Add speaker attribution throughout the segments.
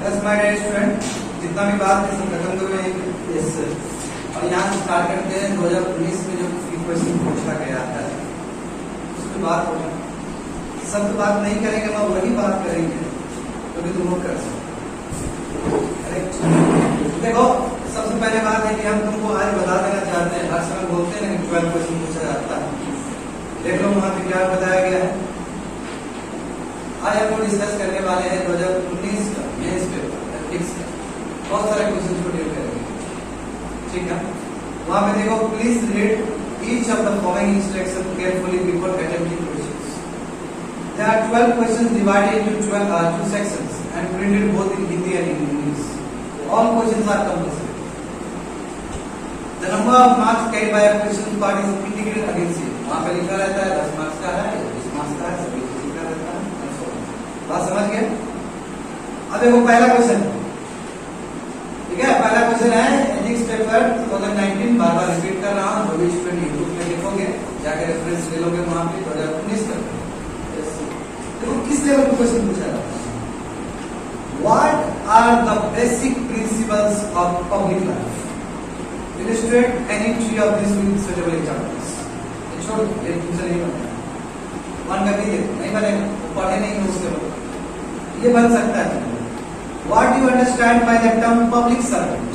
Speaker 1: Yes, my dear student, जितना भी बात है सब खत्म करो यस सर। और यहाँ से स्टार्ट करते हैं 2019 में जो क्वेश्चन पूछा गया है उसकी बात होगी। सब तो बात नहीं करेंगे, मैं वही बात करेंगे तो भी तुम लोग कर सकते। देखो सबसे पहले बात है कि हम तुमको आज बता देना चाहते हैं, हर समय बोलते हैं कि 12 क्वेश्चन पूछा जाता है। देख लो वहां पे क्या बताया गया है। आज हम लोग डिस्कस करने वाले हैं 2019 का मेंस पेपर एथिक्स का। बहुत सारे क्वेश्चन को डील करेंगे, ठीक है। वहां पे देखो, please read each of the following instruction carefully before attempting questions. There are 12 questions divided into 2 sections and printed both in Hindi and in English. All questions are compulsory. The number of marks carried by a question part is indicated against it. वहां पे लिखा रहता है 10 marks का है, 20 marks का है, सभी कुछ लिखा रहता है। बात समझ गए? अब देखो पहला क्वेश्चन, ठीक है। पहला क्वेश्चन है एथिक्स पेपर 2019, बार बार रिपीट कर रहा हूँ। जो भी स्टूडेंट यूट्यूब में देखोगे जाकर रेफरेंस ले लोगे वहां पे 2019 का। देखो किस लेवल का क्वेश्चन पूछा है। What are the basic principles of public life? Illustrate any three of these with suitable examples. छोड़ो, ये तुमसे नहीं बनता। वन का भी नहीं बनेगा, पढ़े नहीं हो उसके बाद ये बन सकता है। What do you understand by the term public servant?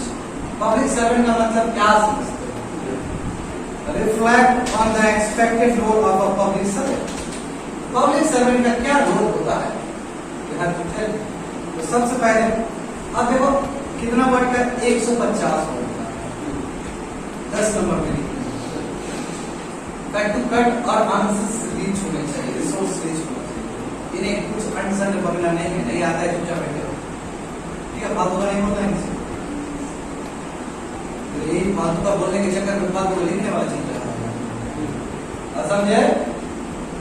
Speaker 1: Public servant का मतलब क्या समझते हो? Reflect on the expected role of a public servant. Public servant का क्या रोल होता है? You have to tell. तो सबसे पहले अब देखो कितना वर्ड का 150 वर्ड का 10 नंबर में लिखना। कट टू कट और आंसर रीच होने चाहिए, रिसोर्स रीच होना चाहिए। इन्हें कुछ अनसन पकड़ना नहीं आता है, चुपचाप बैठे हो, ठीक है। फालतू का नहीं बोलना है किसी तो यही फालतू का बोलने के चक्कर में फालतू लिखने वाला चीज है। समझे?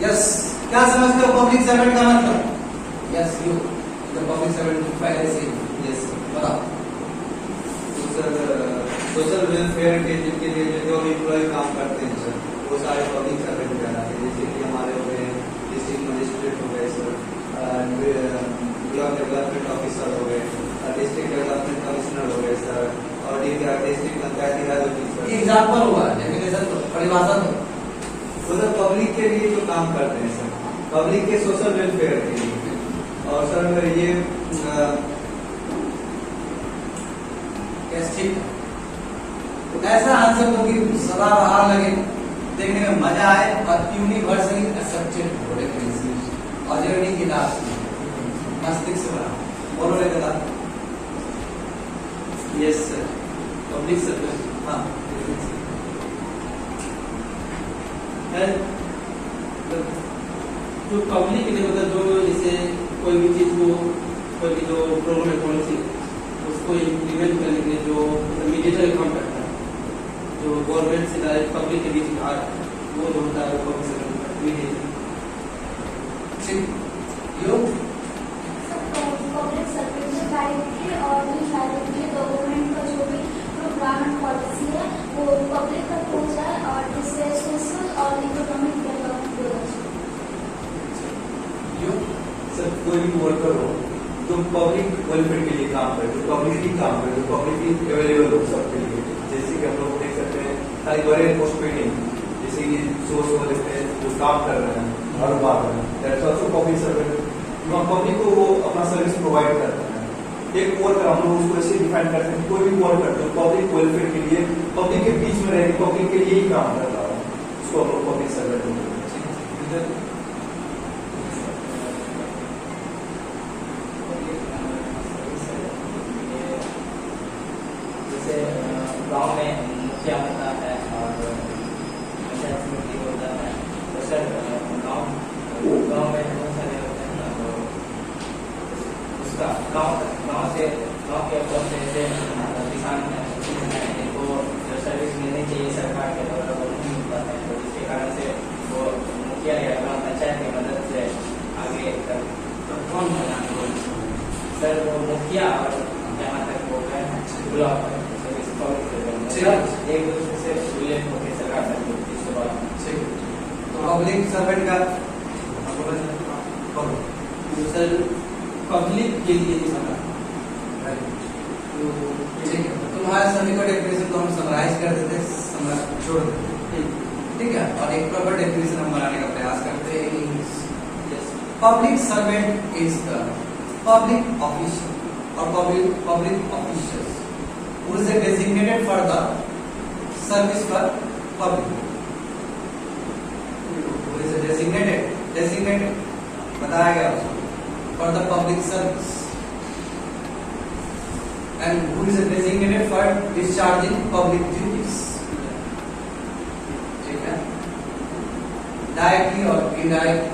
Speaker 1: यस। क्या समझते हो पब्लिक सर्वेंट का मतलब? Yes you the public servant पहले से यस बताओ।
Speaker 2: सोशल वेलफेयर के जिनके लिए जो एम्प्लॉय काम करते हैं सर, वो सारे पब्लिक सर्वेंट कहलाते हैं। जैसे कि हमारे हो गए डिस्ट्रिक्ट मजिस्ट्रेट हो गए सर, ब्लॉक डेवलपमेंट ऑफिसर हो गए, डिस्ट्रिक्ट डेवलपमेंट कमिश्नर हो गए सर, और डिस्ट्रिक्ट पंचायती राज ऑफिसर।
Speaker 1: ये एग्जांपल हुआ, डेफिनेशन तो परिभाषा तो
Speaker 2: वो तो पब्लिक के लिए जो काम करते हैं सर, पब्लिक के सोशल वेलफेयर के लिए। और सर ये
Speaker 1: ठीक है। तो ऐसा आंसर तो कि सदा बहार लगे, देखने में मजा आए और यूनिवर्सली एक्सेप्टेड हो डेफिनेशन और जर्नी की लास्ट मस्तिष्क से बना। बोलो रे दादा। Yes sir, public service. हाँ,
Speaker 3: जो पब्लिक के लिए मतलब जो जैसे कोई भी चीज को, कोई भी जो प्रोग्राम है पॉलिसी उसको इम्प्लीमेंट करने के लिए जो मीडिएटर काम करता है, जो गवर्नमेंट से डायरेक्ट पब्लिक के बीच आ वो जो होता है वो पब्लिक सर्वेंट मीडिएटर।
Speaker 1: ठीक। यो
Speaker 4: पब्लिक सर्विस में डायरेक्टली और इनडायरेक्टली गवर्नमेंट का जो भी प्रोग्राम एंड पॉलिसी है वो पब्लिक तक पहुंचाए और जिससे सोशल और इकोनॉमिक डेवलपमेंट हो जाए।
Speaker 2: सर कोई भी वर्कर हो जो पब्लिक वेलफेयर के लिए काम करे, जो पब्लिकली काम करे, जो पब्लिकली अवेलेबल हो सबके लिए। जैसे कि हम लोग देख सकते हैं खाली गवर्नमेंट पोस्ट पे नहीं, जैसे कि सोर्स वाले पे जो काम कर रहे हैं और बात कर रहे हैं, that's also public servant. Public को वो अपना सर्विस प्रोवाइड करता है। एक वर्कर हम लोग उसको ऐसे डिफाइन करते हैं, कोई भी वर्कर जो पब्लिक वेलफेयर के लिए, पब्लिक के बीच में रहे, पब्लिक के लिए ही काम कर रहा है, उसको हम लोग पब्लिक सर्वेंट बोलते हैं।
Speaker 5: गांव में मुखिया होता है और पंचायत समिति होता है। तो सर गांव में बहुत सारे होते हैं, तो उसका गांव के बहुत से किसान इनको जो सर्विस मिलनी चाहिए सरकार के द्वारा वो नहीं मिल पाते हैं। तो जिसके कारण से वो मुखिया या ग्राम पंचायत की मदद से आगे तक तो कौन बना सर वो मुखिया और जहाँ तक वो है ब्लॉक एक दूसरे से रिलेट होकर सरकार सकती है। इसके बाद
Speaker 1: तो पब्लिक सर्वेंट का
Speaker 3: सर पब्लिक के लिए नहीं बना।
Speaker 1: ठीक है, तुम्हारे सभी को डेफिनेशन को हम समराइज कर देते, छोड़ देते, ठीक है, और एक प्रॉपर डेफिनेशन हम बनाने का प्रयास करते हैं। Public servant is the public official और public officials who is designated for the service for public, who is designated बताया गया उसको for the public service and who is designated for discharging public duties, ठीक है, directly or indirectly,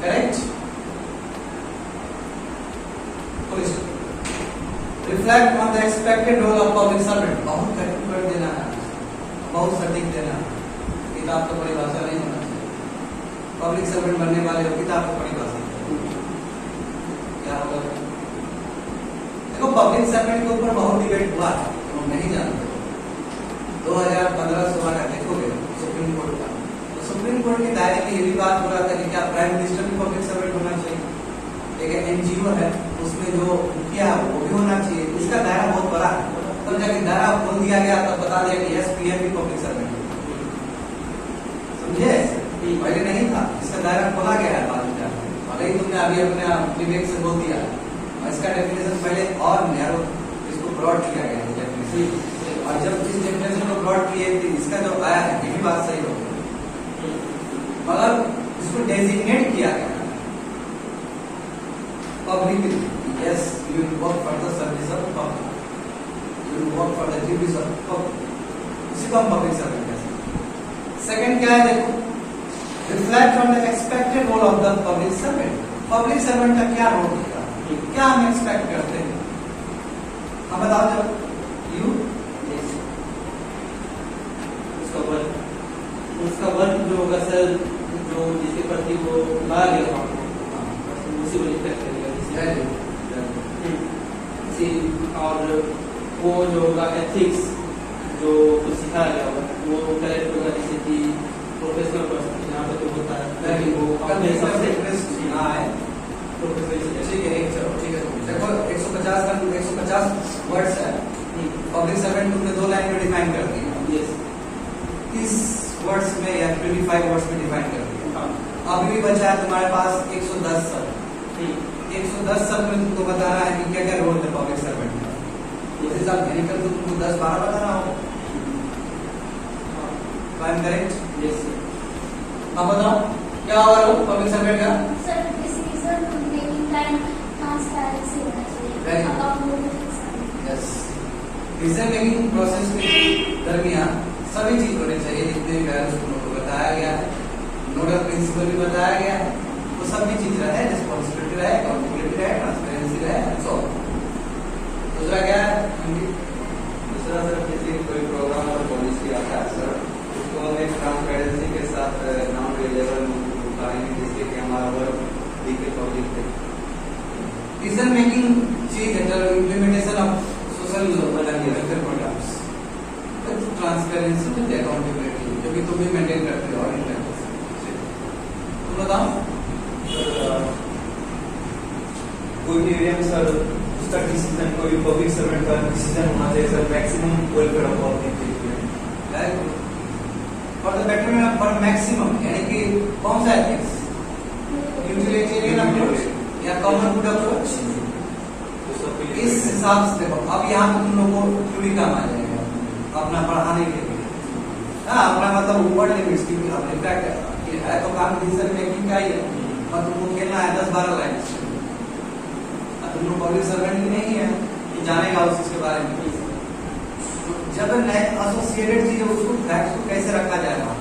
Speaker 1: correct? Reflect on the expected role of public servant. बहुत कठिन कर देना है, बहुत सटीक देना है, किताब तो परिभाषा नहीं होना चाहिए। पब्लिक सर्वेंट बनने वाले हो, किताब तो परिभाषा क्या होगा? देखो पब्लिक सर्वेंट के ऊपर बहुत डिबेट हुआ है, तुम नहीं जानते। 2015-16 का देखोगे सुप्रीम कोर्ट का, तो सुप्रीम कोर्ट के दायरे में ये भी बात हो रहा था कि क्या प्राइम मिनिस्टर भी पब्लिक सर्वेंट होना चाहिए। एक एनजीओ है, उसमें जो मुखिया है वो भी होना चाहिए। इसका दायरा बहुत बड़ा है, तब जाके दायरा खोल दिया गया, तब बता दिया कि यस पीएम भी पब्लिक सर्वेंट, समझे? पहले नहीं था, इसका दायरा खोला गया है बाद में, भले ही तुमने अभी अपने विवेक से बोल दिया, इसका डेफिनेशन पहले और नैरो इसको ब्रॉड किया गया है डेफिनेशन, और जब इस डेफिनेशन को ब्रॉड किए थे, इसका जो आया है ये भी बात सही हो गई, मगर इसको डेजिग्नेट किया गया public, yes, you will work for the service of public, you will work for the duties of public, इसी को हम public servant कहते हैं। Second क्या है देखो, reflect on the expected role of the public servant। public servant का क्या रोल होगा, क्या हम एक्सपेक्ट करते हैं, हम बताओ जब you
Speaker 3: उसका वर्क जो होगा सर, जो जिसके प्रति वो ला गया उसी को रिफ्लेक्ट करेगा। और वो जो होगा एथिक्स जो कुछ सिखाया गया होगा वो करेक्ट होगा, जैसे कि प्रोफेशनल पर्सन यहाँ पे तो होता है कि वो अपने हिसाब से
Speaker 1: ठीक है, ठीक है, देखो 150 वर्ड्स है, पब्लिक सर्वेंट तुमने 2 लाइन में डिफाइन कर दिया, 30 वर्ड्स में या 25 वर्ड्स में डिफाइन कर दिया, अभी भी बचा है तुम्हारे पास 110 शब्द। 110 शब्द में तुमको बताना है कि क्या क्या रोल है पब्लिक सर्वेंट का, उस हिसाब मेडिकल तो तुमको 10-12 बताना होगा, करेक्ट?
Speaker 3: यस।
Speaker 1: अब बताओ क्या होगा रोल पब्लिक सर्वेंट का?
Speaker 4: Sir decision making time transparency होना चाहिए, accountability.
Speaker 1: Yes, decision making process के दरमियान सभी चीज होने चाहिए, जितने भी वैल्यूज तुमको बताया गया है, नोडल प्रिंसिपल भी बताया गया है, वो सब भी चीज रहे, रिस्पॉन्सिबिलिटी रहे, अकाउंटेबिलिटी रहे, ट्रांसपेरेंसी रहे, सो दूसरा क्या है?
Speaker 2: दूसरा सर किसी कोई प्रोग्राम और पॉलिसी आता है सर, उसको हम एक ट्रांसपेरेंसी के साथ नॉन रिलेबल उठाएंगे, जिससे कि हमारा वर्क दिखे पब्लिक पे।
Speaker 1: डिसीजन मेकिंग चीज है, implementation of social welfare programmes, transparency with accountability, जो कि तुम भी मेंटेन करते हो। और तुम बताओ
Speaker 2: कोई एरिया में सर उसका डिसीजन, कोई पब्लिक सर्वेंट का डिसीजन होना चाहिए sir, maximum welfare of public,
Speaker 1: for the betterment of maximum, यानी कि कौन सा एथिक्स, यूटिलिटेरियन अप्रोच या कॉमन गुड अप्रोच, इस हिसाब से देखो। अब यहाँ पे तुम लोगों को थ्योरी काम आ जाएगा अपना पढ़ाने के लिए, हाँ, अपना मतलब ऊपर लिमिट्स की इफेक्ट है तो काम डिसीजन मेकिंग का ही है, और तुमको खेलना है 10-12 लाइन, तुम लोग पब्लिक सर्वेंट ही नहीं है कि जानेगा उस चीज के बारे में। तो जब नए एसोसिएटेड चीज है उसको फैक्ट्स को कैसे रखा जाएगा,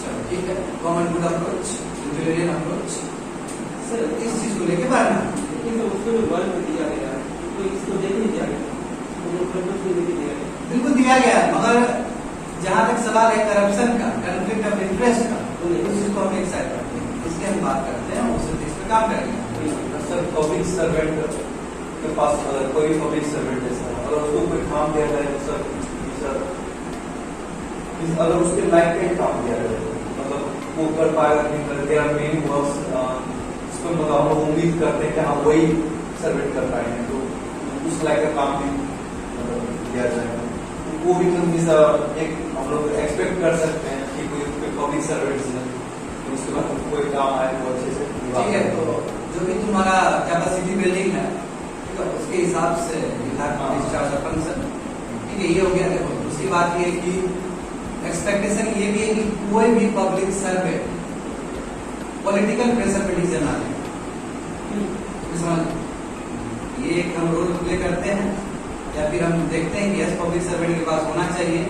Speaker 1: चलो ठीक है, common good approach, utilitarian approach, sir इस चीज को लेके बढ़ना।
Speaker 3: लेकिन उसको जो वर्क दिया गया तो इसको दे नहीं दिया गया,
Speaker 1: बिल्कुल दिया गया, मगर जहाँ तक सवाल है करप्शन का, कॉन्फ्लिक्ट ऑफ इंटरेस्ट का, तो उस चीज को हम एक साइड करते हैं, इसके हम बात करते हैं, उस इस पे काम करेंगे।
Speaker 2: सर पब्लिक सर्वेंट के पास अगर कोई पब्लिक सर्वेंट है सर, अगर उसको कोई काम दिया जाए तो सर अगर उसके लाइक का काम दिया जाए, मतलब वो कर पाएगा नहीं कर देयर आर मेनी वर्क्स इसको मतलब हम लोग उम्मीद करते हैं कि हाँ वही सर्वेंट कर पाएंगे, तो उस लायक का काम भी किया जाएगा। वो भी एक हम लोग एक्सपेक्ट कर सकते हैं कि कोई पब्लिक सर्वेंट्स है तो उसके बाद कोई काम आए वो अच्छे से
Speaker 1: ठीक है, तो जो भी तुम्हारा कैपेसिटी बिल्डिंग है, ठीक है, उसके हिसाब से विभाग डिस्चार्ज फंक्शन, ठीक है, ये हो गया। देखो दूसरी बात ये कि एक्सपेक्टेशन ये भी है कि कोई भी पब्लिक सर्वेंट पॉलिटिकल प्रेशर पे डिसीजन ना ले। समझ, ये एक हम रोल प्ले करते हैं या फिर हम देखते हैं कि यस पब्लिक सर्वेंट के पास होना चाहिए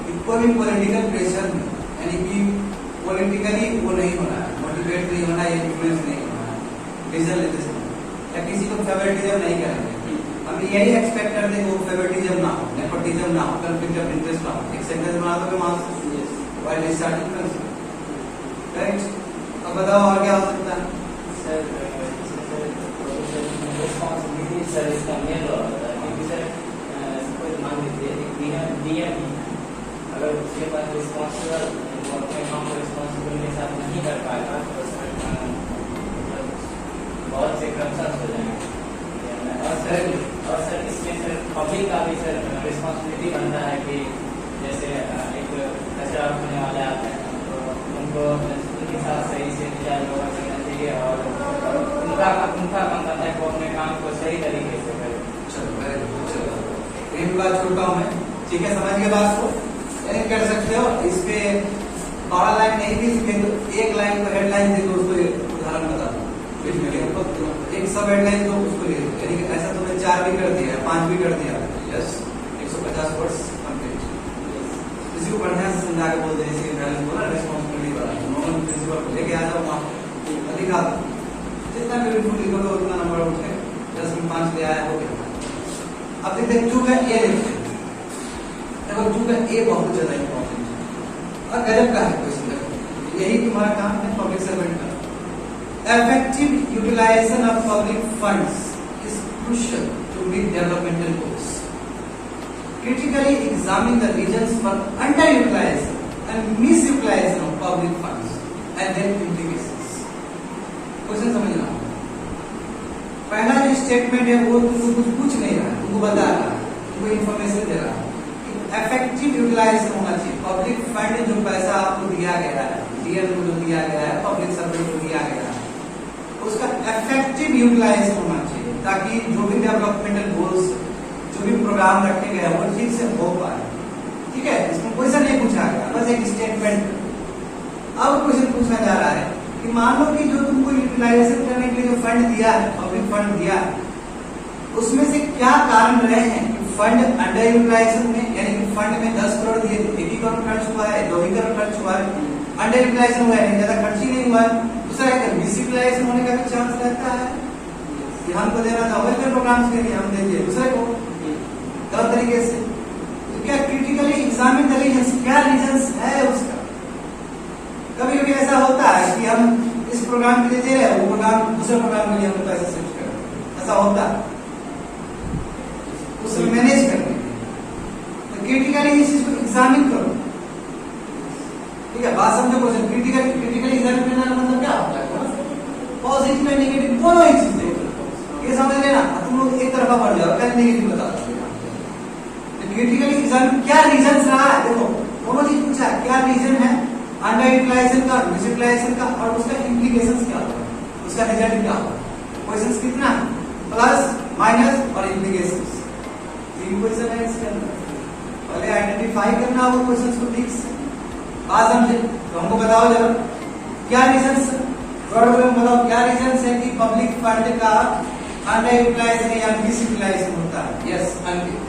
Speaker 1: कि कोई भी पॉलिटिकल प्रेशर यानी कि पॉलिटिकली वो नहीं होना है, मोटिवेट नहीं होना, या इन्फ्लुएंस नहीं होना है डिसीजन लेते समय, या किसी को फेवरेटिज्म नहीं करेंगे। हम यही एक्सपेक्ट करते हैं कि वो फेवरेटिज्म ना हो, नेपोटिज्म ना हो, कॉन्फ्लिक्ट ऑफ इंटरेस्ट ना हो। एक सेंटेंस बना दो मान व्हाइल डिस्चार्जिंग फंक्शन, राइट। अब बताओ और क्या हो सकता है?
Speaker 5: सर रिस्पॉन्सिबिलिटी सर इसका मेन रोल होता है, क्योंकि सर कोई मान लीजिए डीएम अगर उसके पास रिस्पॉन्सिबल अपने काम को रिस्पॉन्सिबल के साथ नहीं कर पाएगा तो सर बहुत से कंसर्न हो जाएंगे। और सर इसमें सर पब्लिक का भी सर रिस्पॉन्सिबिलिटी बनता है कि जैसे एक कचरा उठाने वाले आते हैं तो उनको उनके साथ सही से विचार व्यवहार करना चाहिए और उनका काम करता है वो अपने काम को सही तरीके से करे।
Speaker 1: चलो एक बात छोड़ता हूँ मैं, ठीक है, समझ गए बात को? कर सकते हो इस पे 12 लाइन नहीं भी लिखे तो एक लाइन को हेडलाइन दे दो, उसको उदाहरण बता दो, एक सब हेडलाइन दो उसको ले दो, यानी कि ऐसा तुमने 4 भी कर दिया, 5 भी कर दिया, यस 150 वर्ड्स कंप्लीट। किसी को बढ़िया से समझा के बोल दे, इसके बैलेंस बोला रिस्पॉन्सिबिलिटी वाला नॉर्मल प्रिंसिपल को लेके आ जाओ वहाँ लिखा दो, जितना ब्यूटीफुल लिखोगे उतना नंबर उठे, 10 में 5 ले आया हो गया। अब देखते हैं 2 का ए लिखते हैं, देखो 2 का ए बहुत ज्यादा इंपॉर्टेंट है और गजब का है क्वेश्चन। देखो यही तुम्हारा काम है पब्लिक सर्वेंट का। Effective utilisation of public funds is crucial to meet developmental goals. Critically examine the reasons for underutilisation and misutilisation of public funds and their implications. Question समझना, पहला जो statement है वो तुमको कुछ पूछ नहीं रहा है, तुमको बता रहा है, तुमको इंफॉर्मेशन दे रहा है। इफेक्टिव यूटिलाइजेशन होना चाहिए। पब्लिक फंड जो पैसा आपको दिया गया है, डीएम को जो दिया गया है, पब्लिक सर्वेंट को दिया गया है, उसका इफेक्टिव यूटिलाइजेशन होना चाहिए ताकि जो भी डेवलपमेंटल गोल्स, जो भी प्रोग्राम रखे गए हैं वो ठीक से हो पाए। ठीक है, इसमें क्वेश्चन नहीं पूछा गया, बस एक स्टेटमेंट। अब क्वेश्चन पूछा जा रहा है कि मान लो कि जो तुमको यूटिलाइजेशन करने के लिए जो फंड दिया है, पब्लिक फंड दिया है, उसमें से क्या कारण रहे हैं कि फंड अंडर यूटिलाइजेशन में, यानी कि फंड में 10 करोड़ दिए थे, 1 करोड़ खर्च हुआ है, 2 करोड़ खर्च हुआ है, अंडर यूटिलाइजेशन हुआ है, ज्यादा खर्च ही नहीं हुआ है। दूसरा है मिस यूटिलाइजेशन होने का भी चांस रहता है कि हमको देना था वेलफेयर प्रोग्राम्स के लिए, हम दे दिए दूसरे को गलत तरीके से। तो क्या क्रिटिकली एग्जामिन द रीजंस, क्या रीजंस है उसका। कभी कभी ऐसा होता है कि हम इस प्रोग्राम के लिए दे रहे हैं, वो प्रोग्राम दूसरे प्रोग्राम के लिए हम पैसे शिफ्ट कर रहे हैं, ऐसा होता है, उसे मैनेज करने के लिए। तो क्रिटिकली इस चीज को एग्जामिन करो, ठीक है, बात समझो। क्वेश्चन क्रिटिकली एग्जामिन करने का मतलब क्या होता है, पॉजिटिव एंड नेगेटिव दोनों ही चीजें ये समझ लेना। तुम लोग एक तरफा बढ़ जाओ, क्या नेगेटिव बता दो। क्रिटिकली एग्जामिन क्या रीजन रहा है, देखो दोनों चीज पूछा, क्या रीजन है अंडर यूटिलाइजेशन का, मिस यूटिलाइजेशन का, और उसका इम्प्लीकेशंस क्या होगा, उसका रिजल्ट क्या होगा। क्वेश्चंस कितना, प्लस माइनस और इम्प्लीकेशंस, 3 क्वेश्चन है इसके अंदर। पहले आइडेंटिफाई करना होगा क्वेश्चंस को ठीक से, बात समझे। तो हमको बताओ जरा क्या रीजंस, बताओ क्या रीजंस है कि पब्लिक फंड का अंडर यूटिलाइजेशन या मिस यूटिलाइजेशन होता है। यस अंकित,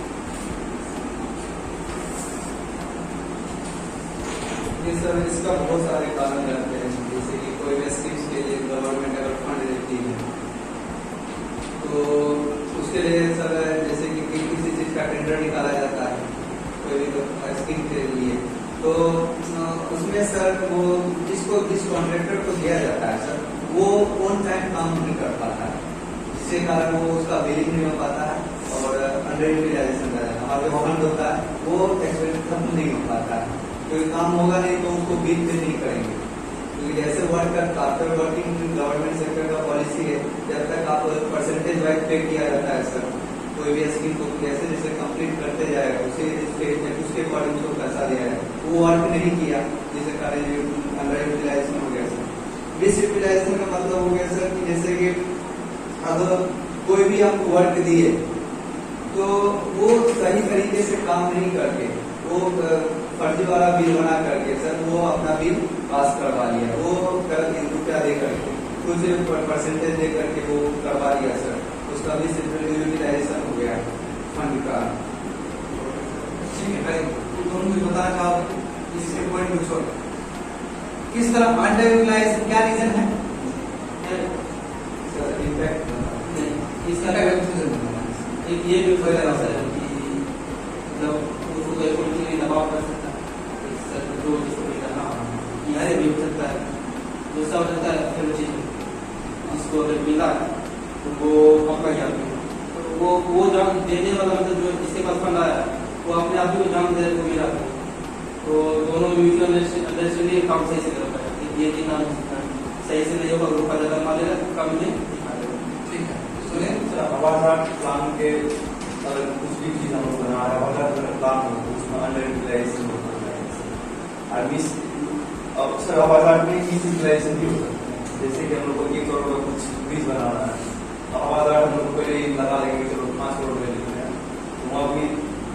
Speaker 6: सर इसका बहुत सारे कारण रहते हैं, जैसे कि कोई भी स्कीम्स के लिए गवर्नमेंट अगर फंड देती है तो उसके लिए सर जैसे कि किसी चीज का टेंडर निकाला जाता है कोई भी स्कीम के लिए, तो उसमें सर वो जिस कॉन्ट्रैक्टर को दिया जाता है सर वो ऑन टाइम काम नहीं कर पाता है, जिसके कारण वो उसका बिलिंग नहीं हो पाता है और अंडर यूटिलाइजेशन हमारा जो फंड होता है वो एक्सपेंड खत्म नहीं हो पाता है। कोई काम होगा नहीं तो उसको बिल पे नहीं करेंगे, तो आप परसेंटेज वाइज पे किया जाता है सर। कोई भी स्कीम को जैसे जैसे कंप्लीट करते जाएगा उसे उसके अकॉर्डिंग उसको पैसा दिया है। वो वर्क नहीं किया जैसे कार्य अंडर यूटिलाइजेशन हो गया सर। मिस यूटिलाइजेशन का मतलब हो गया सर कि जैसे कि अगर कोई भी आपको वर्क दिए तो वो सही तरीके से काम नहीं करके वो फर्जी वाला बिल बना करके सर वो अपना बिल पास करवा लिया, वो रुपया दे करके कुछ परसेंटेज दे करके वो करवा लिया सर, उसका भी यूटिलाइजेशन हो गया फंड का।
Speaker 1: ठीक है भाई, तुम मुझे बताना चाहो इससे पॉइंट पूछो किस तरह अंडर यूटिलाइजेशन क्या रीजन है?
Speaker 6: सर इम्पैक्ट
Speaker 3: इसका एक ये भी हो रहा है कि मतलब उसको कोई पॉलिटिकली दबाव कर सकता है सर, जो जिसको भी करना यहाँ भी हो सकता है। दूसरा हो सकता है फेलोशिप, जिसको अगर मिला तो वो आपका ज्ञान तो वो जान देने वाला मतलब जो जिसके पास फंड आया वो अपने आप ही को जान दे को मिला तो दोनों म्यूचुअल अंडरस्टैंडिंग काम सही से कर पाए। ये कि नाम सही से नहीं होगा, रुपया ज्यादा मालेगा कम में।
Speaker 1: ठीक है, सुनिए
Speaker 2: आवाजात प्लान के अगर कुछ भी चीज हम लोग बना रहे हैं आवाजात प्लान हो तो उसमें अंडर यूटिलाइजेशन होता है। और मिस अब सर आवाजात में मिस यूटिलाइजेशन भी हो सकता है। जैसे कि हम लोग को 1 करोड़ का कुछ ब्रिज बनाना है तो आवाजात हम लोग पहले लगा लेंगे चलो 5 करोड़ ले लेते हैं तो वहाँ भी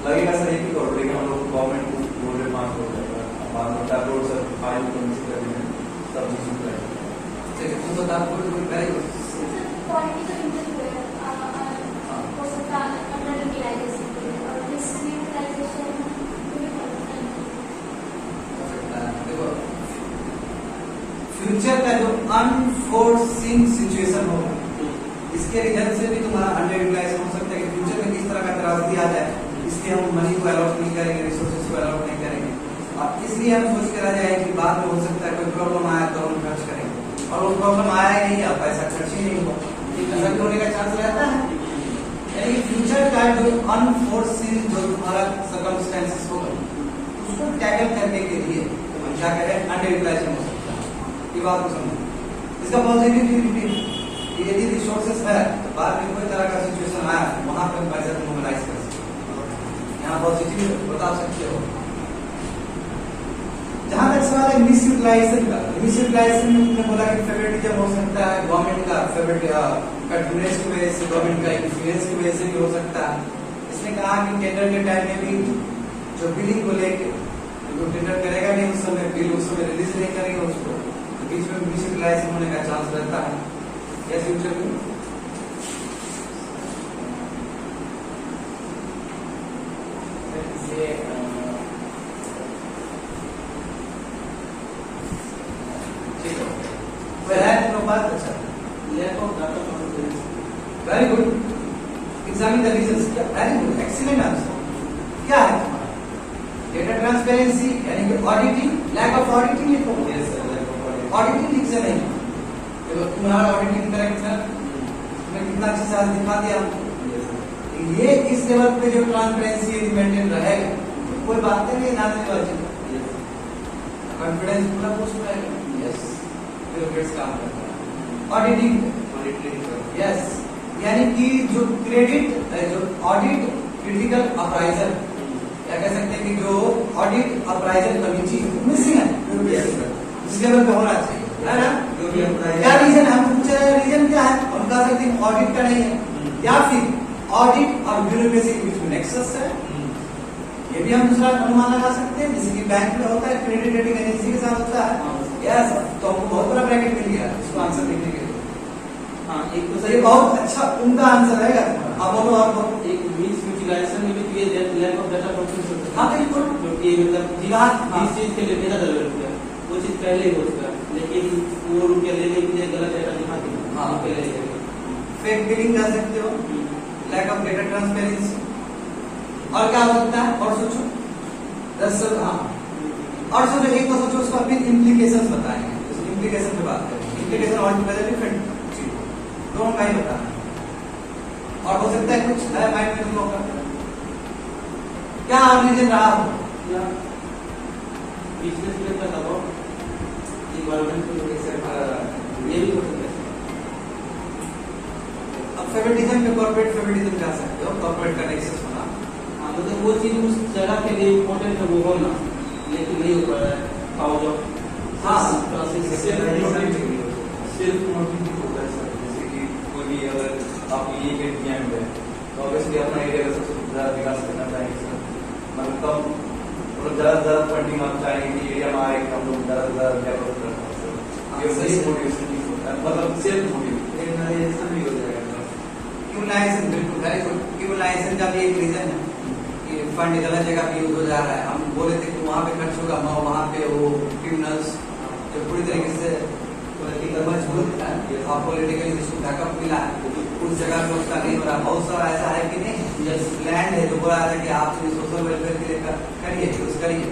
Speaker 2: लगेगा सर 1 करोड़, लेकिन हम लोग गवर्नमेंट को बोल रहे 5 करोड़ लगेगा, बाद में 4 करोड़ सर फाइल को मिस कर देंगे सब चीज करेंगे।
Speaker 1: ठीक है, तुम बता कोई करेगा
Speaker 4: पॉलिटिकल इंटरव्यू हो सकता है अंडर यूटिलाइजेशन और मिस यूटिलाइजेशन
Speaker 1: हो सकता है। देखो फ्यूचर का जो अनफोर्सिंग सिचुएशन होगा इसके रीजन से भी तुम्हारा अंडर यूटिलाइजेशन हो सकता है कि फ्यूचर में किस तरह का त्रासदी आ जाए, इसलिए हम मनी को अलॉट नहीं करेंगे, रिसोर्सेज को अलॉट नहीं करेंगे और इसलिए हम सोच कर आ जाए कि बाद में हो सकता है कोई प्रॉब्लम आया तो हम खर्च करेंगे और वो प्रॉब्लम आया ही नहीं, अब पैसा खर्च ही नहीं हुआ, ऐसा होने का चांस रहता है। यानी फ्यूचर का जो अनफोर्सिन जो तुम्हारा सर्कमस्टेंसेस होगा उसको टैकल करने के लिए हम क्या करें, अंडर यूटिलाइजेशन हो सकता है। ये बात को समझो। इसका पॉजिटिव यदि रिसोर्सेस है तो बाद में कोई तरह का सिचुएशन आया वहां पर पैसा मोबिलाइज कर सकते हो, यहाँ पॉजिटिव बता सकते हो। जहां तक सवाल है मिस यूटिलाइजेशन का, मिस यूटिलाइजेशन में तुमने बोला कि फेवरेटिज्म हो सकता है गवर्नमेंट का, कंट्रोलेंस की वजह से, गवर्नमेंट का इंफ्लुएंस की वजह से भी हो सकता है। इसने कहा कि टेंडर के टाइम में भी जो बिलिंग को लेके जो टेंडर करेगा नहीं उस समय बिल उस समय रिलीज नहीं करेगा उसको, तो बीच में मिस यूटिलाइजेशन होने का चांस रहता है। या फ्यूचर में
Speaker 5: इससे
Speaker 1: ठीक है, वह बात अच्छा,
Speaker 3: lack of data transparency.
Speaker 1: Very good, examine the reasons. Very good, excellent answer. क्या है तुम्हारा डेटा ट्रांसपेरेंसी यानी कि ऑडिटिंग, लैक ऑफ ऑडिटिंग लिखो।
Speaker 6: Yes sir, lack of auditing.
Speaker 1: Auditing ठीक से नहीं, देखो तुम्हारा ऑडिटिंग करेक्ट था, तुमने कितना अच्छे से आज दिखा दिया हमको। ये इस लेवल पे जो ट्रांसपेरेंसी यदि मेंटेन रहेगा तो कोई बात नहीं ना देने वाली, कॉन्फिडेंस पूरा बूस्ट रहेगा। यस, फिर काम करता है ऑडिटिंग। यस, यानी कि जो क्रेडिट जो ऑडिट क्रिटिकल अप्राइजल या कह सकते हैं कि जो ऑडिट अप्राइजल कमिटी मिसिंग है इस लेवल पे होना चाहिए, है ना? क्या रीजन है, हम पूछ रहे हैं रीजन क्या है, हम कह सकते हैं ऑडिट का नहीं है या फिर ऑडिट और ब्यूरोक्रेसी के बीच में नेक्सस है। ये भी हम दूसरा अनुमान लगा सकते हैं, जैसे कि बैंक में होता है क्रेडिट रेटिंग एजेंसी के साथ होता है। यस, तो हमको बहुत बड़ा ब्रैकेट मिल गया इसको आंसर लिखने के लिए।
Speaker 3: हाँ, एक तो
Speaker 1: तो ये बहुत अच्छा उनका आंसर रहेगा। अब बोलो आप बोलो।
Speaker 3: एक मिस यूटिलाइजेशन में भी ये लैक ऑफ डाटा प्रोसेस होता है।
Speaker 1: हाँ बिल्कुल,
Speaker 3: क्योंकि मतलब जिस चीज के लिए मेरा डेवलप किया वो चीज पहले ही हो चुका है, लेकिन वो रुपया लेने के लिए गलत डाटा दिखा दिया।
Speaker 1: हाँ।
Speaker 3: रुपया ले लेंगे।
Speaker 1: फेक बिलिंग कर सकते हो, लैक ऑफ डेटा ट्रांसपेरेंसी, और क्या हो सकता है, और सोचो 10। हाँ, और सोचो एक तो सोचो उसका फिर इम्प्लीकेशंस बताएंगे, इम्प्लीकेशन पे बात करेंगे। इम्प्लीकेशन ऑल टुगेदर डिफरेंट चीज, दोनों का ही बताना। और हो सकता है कुछ है माइंड में तुम लोग का क्या रीजन रहा हो,
Speaker 3: बिजनेस में का दबाव, इन्वायरमेंट को लेकर ये भी हो सकता है।
Speaker 1: फेवरेटिज्म में कॉर्पोरेट फेवरेटिज्म कह सकते हो, कॉर्पोरेट का नेक्सस होना।
Speaker 3: हाँ, मतलब वो चीज उस जगह के लिए इम्पोर्टेंट है वो होना, लेकिन नहीं हो पा रहा है काउज ऑफ
Speaker 1: हाँ,
Speaker 2: सिर्फ मोटिव होता है सर। जैसे कि कोई भी अगर आप ये के डिमांड है तो ऑब्वियसली अपना एरिया का सबसे ज्यादा विकास करना चाहेंगे सर। मतलब कम और ज्यादा से ज्यादा फंडिंग आप चाहेंगे कि एरिया में आए कि हम लोग ज्यादा से ज्यादा डेवलप कर पाए। ये सही मोटिवेशन नहीं होता है, मतलब सेल्फ मोटिवेशन भी हो जाएगा।
Speaker 1: क्यूमुलाइजेशन, बिल्कुल वेरी गुड। क्यूमुलाइजेशन का भी एक रीजन है कि फंड गलत जगह पे यूज हो जा रहा है। हम बोले थे कि वहाँ पे खर्च होगा, वहाँ पे वो क्रिमिनल्स जो पूरी तरीके से मजबूत है और पॉलिटिकली जिसको बैकअप मिला है उस जगह पे उसका नहीं हो रहा। बहुत सारा ऐसा है कि नहीं, लैंड है जो बोला था कि आप सोशल वेलफेयर के लिए करिए, यूज करिए,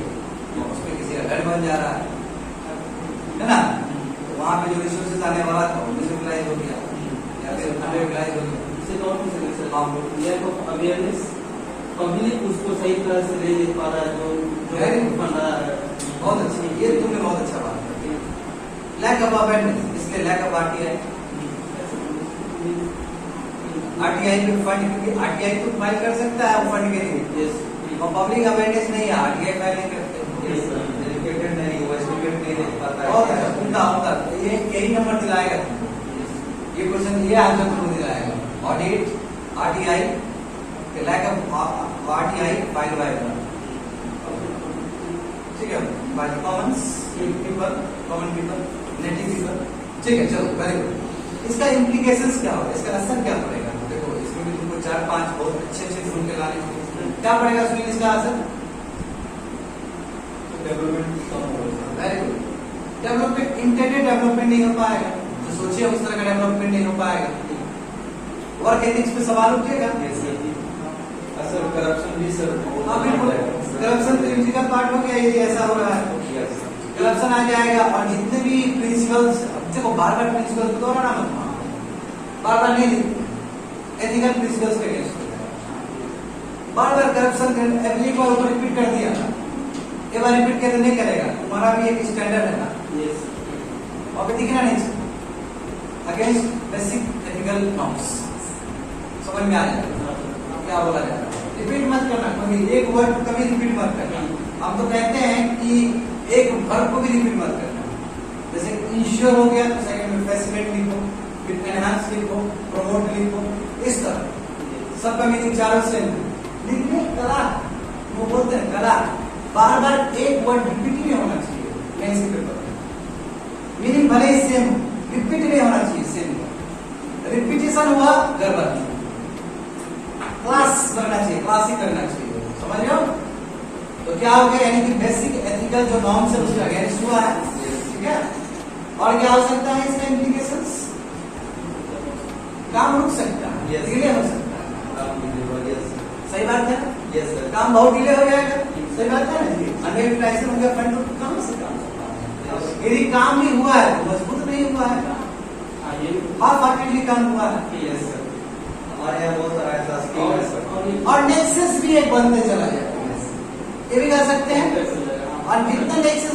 Speaker 1: उसमें किसी का घर बन जा रहा है ना। तो वहाँ पे जो रिसोर्सेज आने वाला था वो डिसयूटिलाइज हो गया या फिर अंडरयूटिलाइज हो गया।
Speaker 3: इससे तो और कुछ नहीं sir, lack of awareness, public उसको सही तरह से ले पा रहा है जो फंड आ रहा है।
Speaker 1: बहुत अच्छा, ये तुमने बहुत अच्छा बात की। लैक ऑफ अवेयरनेस, इसलिए लैक ऑफ आरटीआई पे फंड, क्योंकि आरटीआई तो फाइल कर सकता है वो फंड के लिए, और पब्लिक अवेयरनेस नहीं है, आरटीआई फाइल नहीं करते,
Speaker 2: एजुकेटेड नहीं, वो एजुकेट नहीं देख पाता है।
Speaker 1: बहुत अच्छा, उनका होता है। ये यही नंबर दिलाएगा, ये क्वेश्चन, ये आंसर तुमको दिलाएगा। Audit RTI, lack of RTI file by, ठीक है, by commons people, common people, native people, ठीक है। चलो वेरी गुड। इसका इम्प्लीकेशंस क्या होगा, इसका असर क्या पड़ेगा? देखो इसमें भी तुमको 4-5 बहुत अच्छे ढूंढ के लाने होंगे। क्या पड़ेगा सुनील इसका असर?
Speaker 2: डेवलपमेंट कम होगा।
Speaker 1: Very good. Development, intended development नहीं हो पाएगा, जो सोचिए उस तरह का डेवलपमेंट नहीं हो पाएगा। वर्क एथिक्स पे सवाल उठेगा।
Speaker 2: सर करप्शन भी सर,
Speaker 1: हाँ बिल्कुल, करप्शन तो इंटीग्रल पार्ट हो गया यदि ऐसा हो रहा है। करप्शन आ जाएगा, और जितने भी प्रिंसिपल्स, देखो बार बार प्रिंसिपल को दोहराना मत, बार बार नहीं, एथिकल प्रिंसिपल्स के अगेंस्ट हो जाएगा। बार बार करप्शन एक बार ऊपर रिपीट कर दिया, एक बार रिपीट करके नहीं करेगा, तुम्हारा भी एक स्टैंडर्ड है ना, और भी दिखना नहीं चाहिए, अगेंस्ट बेसिक एथिकल नॉर्म्स। समझ में आ जाएगा क्या बोला जा रहा है। रिपीट मत करना, कभी एक वर्ड कभी रिपीट मत करना। हम तो कहते हैं कि एक वर्ब को भी रिपीट मत करना। जैसे इंश्योर हो गया तो सेकंड में फैसिलिटेट लिखो, फिर एनहांस लिखो, प्रमोट लिखो, इस तरह सबका मीनिंग चारों सेम लिखने कला, वो बोलते हैं कला। बार बार एक वर्ड रिपीट नहीं होना चाहिए मेंस के पेपर में, मीनिंग भले ही सेम, रिपीट नहीं होना चाहिए सेम। रिपीटेशन हुआ गड़बड़, क्लास करना चाहिए, क्लासिक करना चाहिए, समझ रहे हो? तो क्या हो गया, यानी कि बेसिक एथिकल जो नॉर्म्स है उसके अगेंस्ट हुआ है, ठीक है। और क्या हो सकता है इसका इम्प्लीकेशंस? काम रुक सकता है, डिले हो सकता है, सही बात है ना?
Speaker 2: Yes sir.
Speaker 1: काम बहुत डिले हो जाएगा, सही बात है ना? अंडर यूटिलाइजेशन हो गया फंड, तो कहाँ से काम? यदि काम भी हुआ है तो मजबूत नहीं हुआ है, हाफ हार्टेडली काम हुआ है।
Speaker 2: यस सर, हमारे यहाँ बहुत सारा ऐसा स्कीम है सर।
Speaker 1: और नेक्सस भी एक बनते चला जाएगा, ये भी कर सकते हैं। और जितना नेक्सस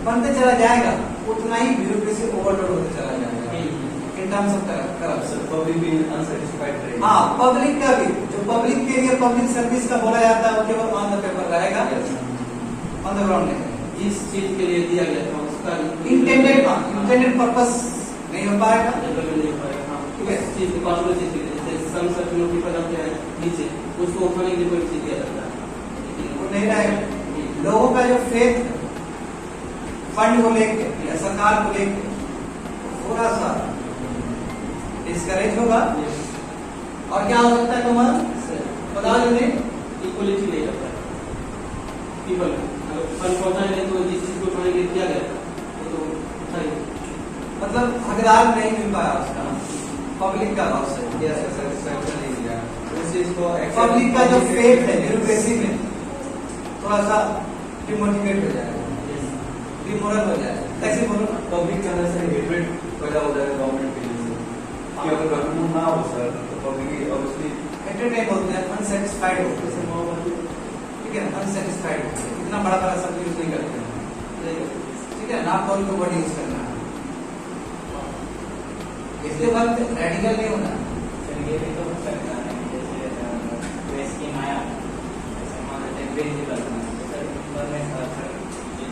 Speaker 1: बनते चला जाएगा उतना ही ब्यूरोक्रेसी ओवरलोड होते चला जाएगा in terms of corruption.
Speaker 2: Public भी अनसेटिस्फाइड रहेगी।
Speaker 1: हाँ, पब्लिक का भी, जो पब्लिक के लिए पब्लिक सर्विस का बोला जाता है वो केवल ऑन द पेपर रहेगा, ऑन द ग्राउंड नहीं।
Speaker 3: जिस चीज के लिए दिया गया था उसका
Speaker 1: इंटेंडेड पर्पस नहीं हो पाएगा,
Speaker 3: डेवलपमेंट नहीं हो पाएगा। हाँ,
Speaker 1: ठीक है।
Speaker 3: चीज की पार्टिकुलर चीज के लिए, जैसे सम सर्टिफिकेट पेपर आते हैं नीचे, उसको उठाने के लिए कोई चीज दिया जाता है,
Speaker 1: वो नहीं रहेगा। लोगों का जो फेथ फंड को लेके या सरकार को लेके थोड़ा सा डिस्करेज होगा। और क्या हो सकता है तुम्हारा, बताओ जल्दी।
Speaker 3: इक्वलिटी नहीं रहता है पीपल में, अगर फंड पहुंचाए नहीं तो जिस चीज को उठाने के लिए किया गया वो तो उठाएंगे,
Speaker 1: मतलब हकदार नहीं मिल पाया उसका, पब्लिक का लॉस है,
Speaker 2: सेटिस्फैक्शन नहीं मिला उस चीज को।
Speaker 1: पब्लिक का जो फेथ है ब्यूरोक्रेसी में थोड़ा सा डिमोटिवेट हो जाएगा, डिमोरल हो जाएगा। कैसे बोलो,
Speaker 2: पब्लिक के अंदर से हेट्रेड पैदा हो जाएगा गवर्नमेंट के लिए सर, कि अगर गवर्नमेंट ना हो सर तो पब्लिक ऑब्वियसली
Speaker 1: एंटरटेन होते हैं, अनसेटिस्फाइड होते हैं, ठीक है, अनसेटिस्फाइड होते हैं। इतना बड़ा बड़ा शब्द यूज नहीं करते हैं, ठीक है ना, कॉल को वर्ड यूज करना है। इसके बाद रेडिकल नहीं होना,
Speaker 5: ये भी तो हो सकता है जैसे कोई स्कीम आया जैसे मान लेते हैं ब्रिज बनना जैसे गवर्नमेंट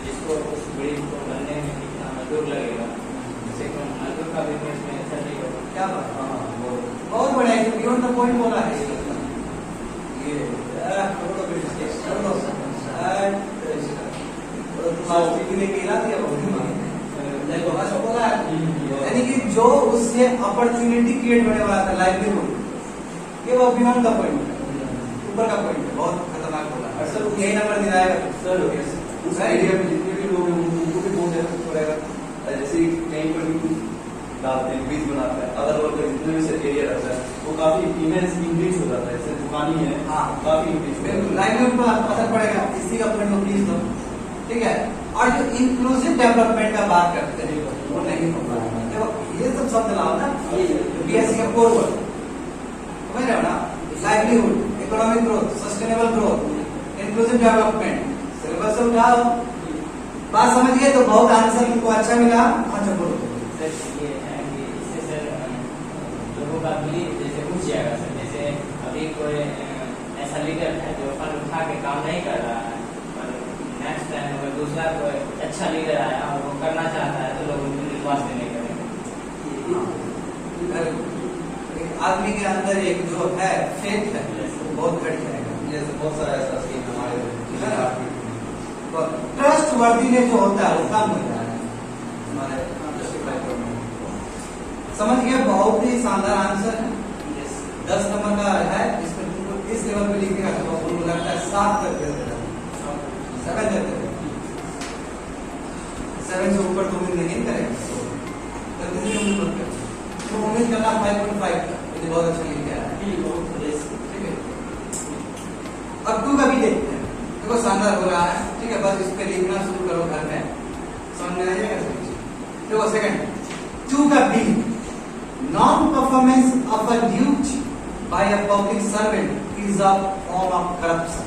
Speaker 5: जिसको उस ब्रिज को बनने में कितना मजदूर लगेगा जैसे कि मजदूर का भी इसमें चलेगा।
Speaker 1: क्या बात, बहुत बढ़िया है, बियॉन्ड द पॉइंट बोला है ये करोड़ों बोला है, यानी कि जो उससे अपॉर्चुनिटी क्रिएट होने वाला था लाइवलीहुड, ये वो बियॉन्ड द पॉइंट ऊपर का पॉइंट है, बहुत खतरनाक बोला है। सर यही नंबर दिलाएगा
Speaker 2: सर उस एरिया में जितने भी लोग हैं उनको भी बहुत हेल्प पड़ेगा। जैसे कहीं पर भी कुछ डालते हैं बीज बनाता है अदर वर्कर जितने भी से एरिया रहता है वो काफी इमेंस इंक्रीज हो जाता है। जैसे दुकानी है
Speaker 1: हाँ
Speaker 2: काफी इंक्रीज
Speaker 1: लाइवलीहुड पर असर पड़ेगा, इसी का पॉइंट को प्लीज दो, ठीक है। और जो इंक्लूसिव डेवलपमेंट का बात करते हैं वो नहीं हो पाएगा। देखो ये सब शब्द लाओ ना, बीएससी का कोर वर्ड समझ रहे हो ना, livelihood, economic growth, sustainable growth, inclusive development, syllabus से उठाओ, बात समझ गए तो बहुत आंसर उनको अच्छा मिला। अच्छा बोलो
Speaker 5: सर ये है कि इससे सर लोगों का भी जैसे उठ जाएगा सर, जैसे अभी कोई ऐसा लीडर है जो फंड उठा के काम नहीं कर रहा है और नेक्स्ट टाइम अगर दूसरा कोई अच्छा लीडर आया और वो करना चाहता है तो लोग उनको विश्वास नहीं करेंगे।
Speaker 1: एक आदमी के अंदर एक जो है फेथ है वो बहुत घट जाएगा।
Speaker 6: जैसे बहुत सारा ऐसा स्कीम हमारे
Speaker 1: ट्रस्ट वर्दीनेस जो होता है वो कम हो जाता है हमारे justify करने में। समझ गए, बहुत ही शानदार आंसर है, 10 नंबर का है, इसमें तुमको इस लेवल पे लिखेगा तो आपको लगता है 7 तक देते हैं, 7 देते हैं, 7 से ऊपर तो उम्मीद नहीं करेंगे, जल्दी से उम्मीद मत करें, तो उम्मीद करना 5.5 का, मुझे बहुत अच्छा लिखा है, ठीक है। अब 2 का भी देखते हैं, देखो शानदार हो रहा है, ठीक है, बस इस पे लिखना शुरू करो घर में, समझ में आ जाएगा। देखो सेकंड 2 का B, non performance of a duty by a public servant is a form of corruption.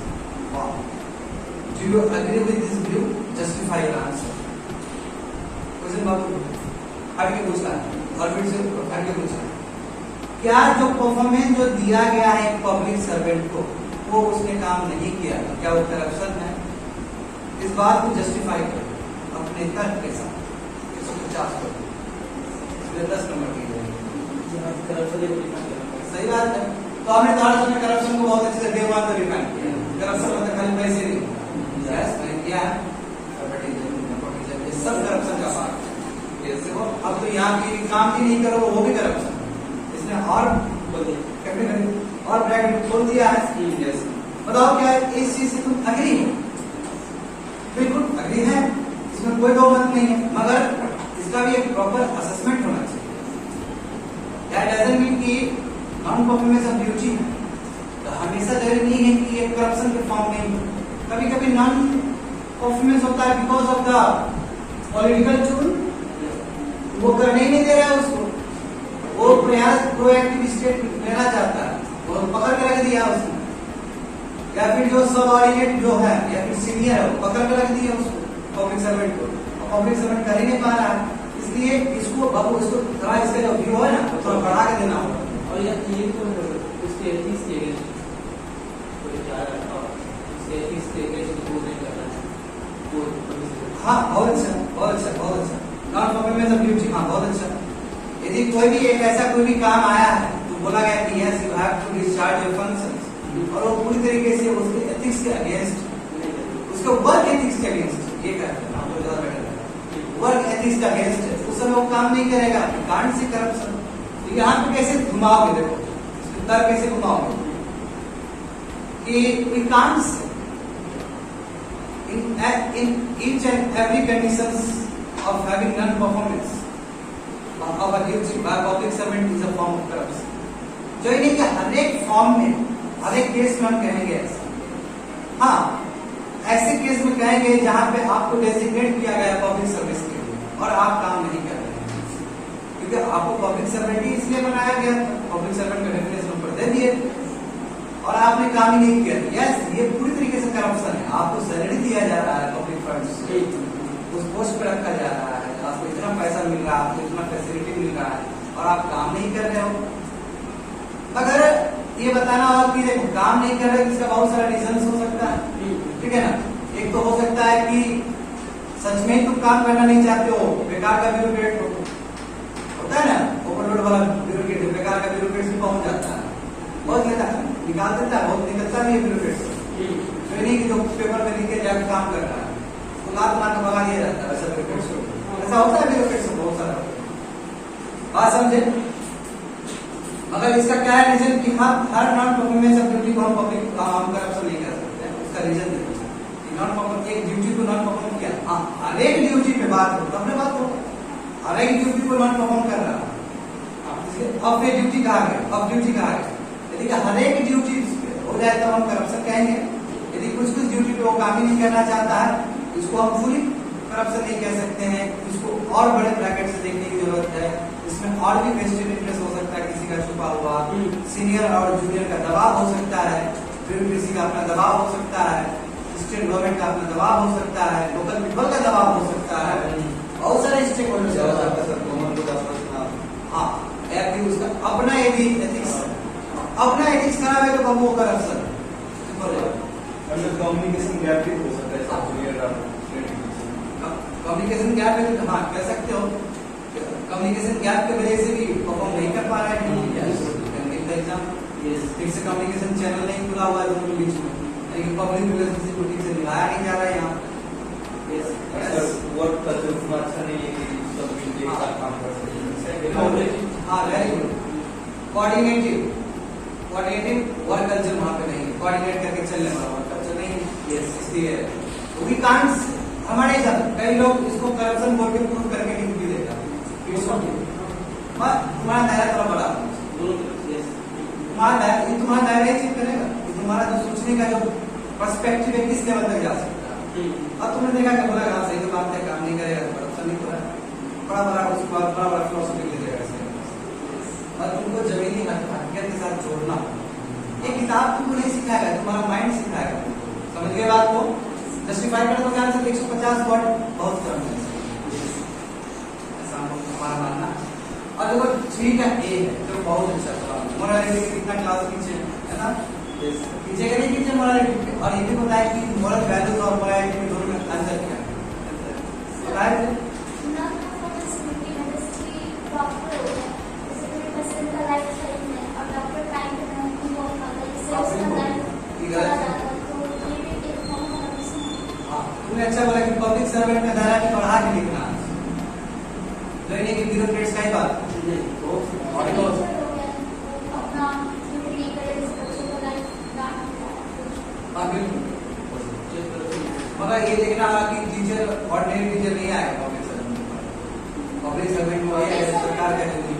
Speaker 1: Do you agree with this view? Justify your answer. Question बाबू हट के पूछना है और फिर से हट के पूछना है, क्या जो परफॉर्मेंस जो दिया गया है एक पब्लिक सर्वेंट को वो उसने काम नहीं किया, क्या वो करप्शन है? इस बात को जस्टिफाई करो अपने तर्क के साथ। 150 पर 10 नंबर की सही बात है। तो हमने थर्ड में करप्शन को बहुत अच्छे से डे 1 से डिफाइन किया। करप्शन मतलब खाली पैसे नहीं, यस मैंने किया है, ये सब करप्शन का पार्ट है। जैसे वो अब तो यहाँ की काम भी नहीं करो वो भी करप्शन, इसने और और ब्रैकेट खोल दिया है। बताओ क्या इस चीज से तुम अग्री हो? बिल्कुल अग्री है, इसमें कोई दो मत नहीं है, मगर इसका भी एक प्रॉपर असेसमेंट होना चाहिए। दैट डजंट मीन कि नॉन परफॉर्मेंस ऑफ ड्यूटी तो हमेशा जरूरी नहीं है कि ये करप्शन के फॉर्म में, कभी कभी नॉन परफॉर्मेंस होता है because of the political tool, वो करने ही नहीं दे रहा है उसको, वो प्रयास प्रोएक्टिव स्टेप लेना चाहता है, वो पकड़ के रख दिया उसने, या फिर जो सबऑर्डिनेट जो है या फिर सीनियर है वो पकड़ के रख दिया उसको पब्लिक सर्वेंट को, पब्लिक सर्वेंट कर ही नहीं पा रहा है, इसलिए इसको बाबू इसको थोड़ा इसका जो व्यू है ना तो थोड़ा बढ़ा के देना होगा।
Speaker 3: और ये तो उसके एथिक्स के अगेंस्ट कोई जा रहा है, उसके एथिक्स के अगेंस्ट वो नहीं करना है, वो
Speaker 1: हाँ बहुत अच्छा बहुत अच्छा बहुत अच्छा, नॉन परफॉर्मेंस ऑफ ड्यूटी, हाँ बहुत अच्छा। यदि कोई भी एक ऐसा कोई भी काम आया है तो बोला गया कि yes you have to discharge your functions, और वो पूरी तरीके से उसके एथिक्स के अगेंस्ट, उसके वर्क एथिक्स के अगेंस्ट, ये कहते हैं आपको ज्यादा बेटर है, वर्क एथिक्स का अगेंस्ट है, उस समय वो काम नहीं करेगा, कांट से करप्शन। तो यहाँ पे कैसे घुमाओगे, देखो इसके तर्क कैसे घुमाओगे कि we can't in each and every conditions of having non-performance of a duty by public servant is a form of corruption। जो ये नहीं कि हर एक फॉर्म में हर एक केस में हम कहेंगे ऐसा, हाँ ऐसे केस में कहेंगे जहां पे आपको डेजिग्नेट किया गया पब्लिक सर्विस के लिए और आप काम नहीं कर रहे हैं, क्योंकि आपको पब्लिक सर्वेंट ही इसलिए बनाया गया, पब्लिक सर्वेंट का डेफिनेशन ऊपर दे दिए और आपने काम ही नहीं किया। यस ये पूरी तरीके से करप्शन है, आपको सैलरी दिया जा रहा है पब्लिक फंड से, उस पोस्ट पर रखा जा रहा है, आपको इतना पैसा मिल रहा है, आपको इतना फैसिलिटी मिल रहा है और आप काम नहीं कर रहे हो, अगर ये बताना हो कि देखो काम नहीं कर रहे, इसका बहुत सारा रीजन हो सकता है, ठीक है ना। एक तो हो सकता है कि सच में तुम काम करना नहीं चाहते हो, बेकार का ब्यूरोक्रेट होता है ना, ओवरलोड वाला ब्यूरोक्रेट, बेकार का ब्यूरोक्रेट से पहुंच जाता है, बहुत लेता है, निकाल देता है, बहुत निकलता नहीं है ब्यूरोक्रेट से। तो नहीं कि जो पेपर में लिख के जाकर काम कर रहा है तो लात मार के भगा दिया जाता है, ऐसा ब्यूरोक्रेट से, ऐसा होता है ब्यूरोक्रेट से बहुत सारा। बात समझे? मगर इसका क्या है रीजन कि हर नॉन परफॉर्मेंस ऑफ ड्यूटी को हम पब्लिक करप्शन नहीं कर सकते, उसका रीजन देखो कि नॉन परफॉर्म एक ड्यूटी को नॉन परफॉर्म किया, हाँ हर एक ड्यूटी पे बात हो, अपने बात हो, हर एक ड्यूटी को नॉन परफॉर्म कर रहा है, अब ये ड्यूटी कहा गया, अब ड्यूटी कहा गया, यदि हर एक ड्यूटी हो जाए तो हम करप्शन कहेंगे। यदि कुछ कुछ ड्यूटी पे वो काम ही नहीं करना चाहता है, इसको हम फुली करप्शन नहीं कह सकते हैं, इसको और बड़े ब्रैकेट से देखने की जरूरत है। इसमें और भी वेस्टेड इंटरेस्ट हो सकता है, किसी का छुपा हुआ, सीनियर और जूनियर का दबाव हो सकता है, फिर किसी का अपना दबाव हो सकता है, स्टेट गवर्नमेंट का अपना दबाव हो सकता है, लोकल पीपल का दबाव हो सकता है, बहुत सारे स्टेक होल्डर्स हो सकता है। हाँ, या फिर उसका अपना यदि एथिक्स खराब है तो वो करप्शन।
Speaker 2: कम्युनिकेशन गैप भी हो सकता है जूनियर और
Speaker 1: कम्युनिकेशन गैप है तो हाँ कह सकते हो, कम्युनिकेशन गैप की वजह से भी परफॉर्म नहीं कर पा रहा है एग्जाम, ठीक से कम्युनिकेशन चैनल नहीं खुला हुआ है दोनों के बीच में, लेकिन पब्लिक रिलेशनशिप को ठीक से निभाया नहीं जा रहा है यहाँ।
Speaker 2: वर्क कल्चर उतना अच्छा नहीं है कि सब मिलकर एक साथ काम कर सकें।
Speaker 1: हाँ very good, coordinative work culture वहाँ पे नहीं, कोऑर्डिनेट करके चलने वाला वर्क कल्चर नहीं है, इसलिए वी कांट, हमारे साथ कई लोग इसको करप्शन बोल के प्रूव करके नहीं भी देगा, तुम्हारा दायरा थोड़ा बड़ा, तुम्हारा दायरा ही चेक करेगा, तुम्हारा जो सोचने का जो पर्सपेक्टिव है किस लेवल तक जा सकता है। अब तुमने देखा कि बोला सही तो बात है, काम नहीं करेगा तो करप्शन नहीं हो रहा है, बड़ा बड़ा फिलोसफी ले जाएगा, और तुमको जमीनी हकीकत के साथ जोड़ना, ये किताब तुमको नहीं सिखाएगा, तुम्हारा माइंड सिखाएगा। समझ गए बात को? जस्टिफाई करने का आंसर 150 वर्ड बहुत कम है, ऐसा हमारा मानना। और देखो 3 का ए है जो बहुत अच्छा सवाल, मोरालिटी के कितना क्लास पीछे है ना, पीछे का नहीं पीछे मोरालिटी के, और ये भी बताया कि मोरल वैल्यूज और मोरालिटी में दोनों में अंतर क्या है। तुमने अच्छा बोला कि पब्लिक सर्वेंट का दायरा भी बढ़ा के लिखना, लेने की ब्यूरोक्रेट्स का ही बात मगर ये देखना कि टीचर ऑर्डिनरी टीचर नहीं आएगा पब्लिक सर्वेंट में, वही है सरकार का ड्यूटी।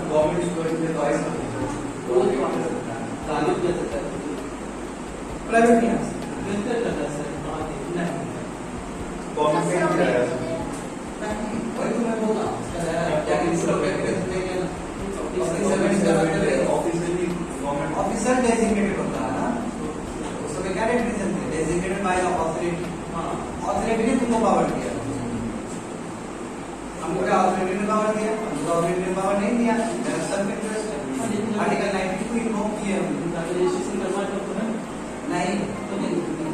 Speaker 2: गवर्नमेंट स्टूडेंट में तो ऐसा
Speaker 1: प्राइवेट नहीं आ वही तो मैं बोल रहा हूँ, ऑफिसर डेजिग्नेटेड होता है ना, उसमें क्या डेफिनेशन है, डेजिग्नेटेड बाय ऑथोरिटी, ऑथोरिटी ने तुमको पावर दिया, हमको क्या ऑथोरिटी ने पावर दिया, हमको ऑथोरिटी ने पावर नहीं दिया, सेल्फ इंटरेस्ट है, आर्टिकल 92 इन्वोक किया नहीं,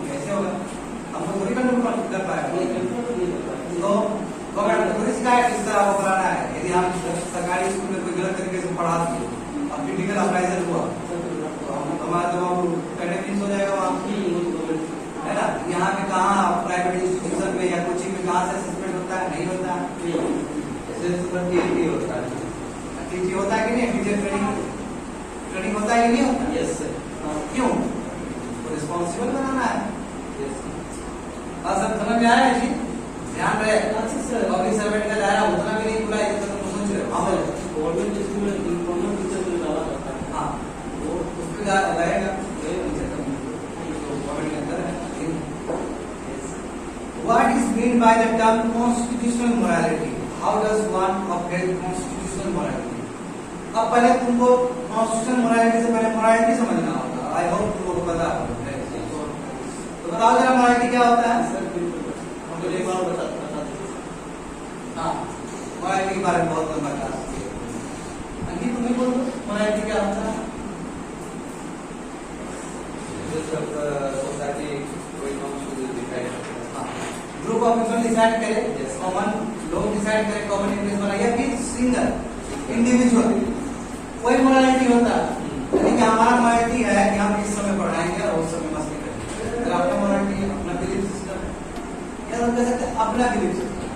Speaker 1: कैसे होगा, हमको थोड़ी कंट्रोल कर पाएगा। तो गवर्नमेंट पुलिस का किस तरह वो कराना है, यदि हम सरकारी स्कूल में कोई गलत तरीके से पढ़ा दिए, अब क्रिटिकल अप्राइजल हुआ तो हमारा तो अटेंडेंस हो जाएगा वहाँ, है ना। यहाँ पे कहाँ प्राइवेट इंस्टीट्यूशन में या कोचिंग में कहाँ से असेसमेंट होता है, नहीं होता है, टीटी होता है, टीटी होता है कि नहीं, टीचर ट्रेनिंग होता है कि नहीं होता?
Speaker 3: Yes sir.
Speaker 1: क्यों? रिस्पॉन्सिबल बनाना है। सब समझ में आया है जी? ध्यान रहे, पब्लिक सर्वेंट का दायरा उतना भी नहीं खुला है जितना तुम सोच रहे हो।
Speaker 3: गवर्नमेंट स्कूल में इन्फॉर्मल टीचर को डाला जाता है,
Speaker 1: हाँ वो उस पर रहेगा गवर्नमेंट के अंदर है। What is meant by the term constitutional morality? How does one upgrade constitutional morality? अब पहले तुमको कॉन्स्टिट्यूशनल मोरालिटी से पहले मोरालिटी समझना होगा। आई होप तुम लोगों को पता है, तो बताओ जरा मोरालिटी क्या होता है?
Speaker 3: हमको एक बार बता
Speaker 1: हाँ, मोरालिटी के बारे में बहुत लंबा क्लास है। दीदी तुम्हें बोल दो मोरालिटी क्या होता है?
Speaker 6: सोसाइटी कोई decide
Speaker 1: group of people decide करे, कॉमन लोग डिसाइड करे, कॉमन इंटरेस्ट वाला, या फिर सिंगल इंडिविजुअल कोई मोरालिटी होता है। यानी कि हमारा मोरालिटी है कि हम इस समय पढ़ाएंगे और उस समय मस्ती करेंगे। अगर आपका मोरालिटी अपना बिलीफ सिस्टम है, या हम कह सकते हैं अपना बिलीफ सिस्टम,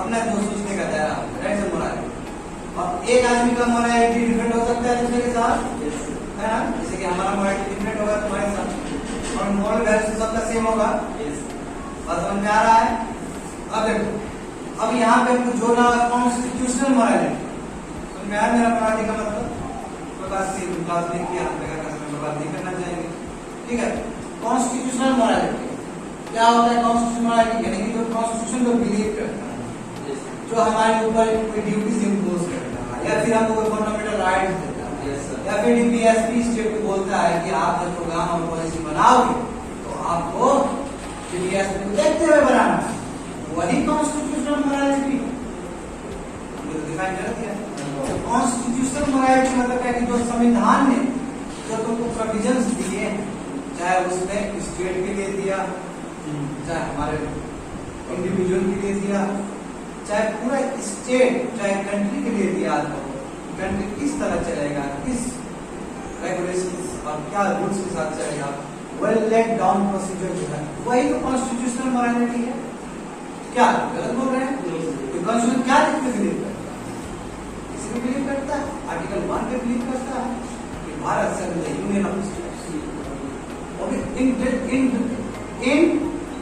Speaker 1: अपना जो सोचने का दायरा, दैट्स अ मोरालिटी। और एक आदमी का मोरालिटी डिफरेंट हो सकता है दूसरे के साथ, है ना? जैसे कि हमारा मोरालिटी डिफरेंट होगा तुम्हारे साथ, और मोरल वैल्यू सबका सेम होगा। बात समझ में आ रहा है? अब देखो, अब यहाँ पे कुछ जो ना कॉन्स्टिट्यूशनल मोरालिटी, समझ में आया मेरा मोरालिटी का मतलब? क्लास में किया बर्बाद नहीं करना चाहिए, ठीक है? कॉन्स्टिट्यूशनल मोरालिटी क्या होता है? कॉन्स्टिट्यूशनल मोरालिटी यानी कि जो कॉन्स्टिट्यूशन को बिलीव करता है, जो हमारे ऊपर कोई ड्यूटीज इंपोज करता है, या फिर हमको कोई फंडामेंटल राइट्स देता है, या फिर डीपीएसपी स्टेट को बोलता है कि आप जब प्रोग्राम और पॉलिसी बनाओगे तो आपको डीपीएसपी को देखते हुए बनाना है, वही कॉन्स्टिट्यूशनल मोरालिटी डिफाइन कर दिया। कॉन्स्टिट्यूशनल मोरालिटी मतलब क्या कि जो संविधान ने जो तुमको प्रोविजंस दिए हैं, चाहे उसमें स्टेट के लिए दिया, चाहे हमारे इंडिविजुअल के लिए दिया, चाहे पूरा स्टेट, चाहे कंट्री के लिए दिया, कंट्री किस तरह चलेगा, किस रेगुलेशंस और क्या रूल्स के साथ चलेगा, वेल लेट डाउन प्रोसीजर जो है, वही तो कॉन्स्टिट्यूशनल मोरालिटी है। क्या गलत बोल रहे हैं? कॉन्स्टिट्यूशन क्या बिलीव करता है? इसमें बिलीव करता है, आर्टिकल 1 पे बिलीव करता है कि भारत संघ यूनियन ऑफ स्टेट्स, और इन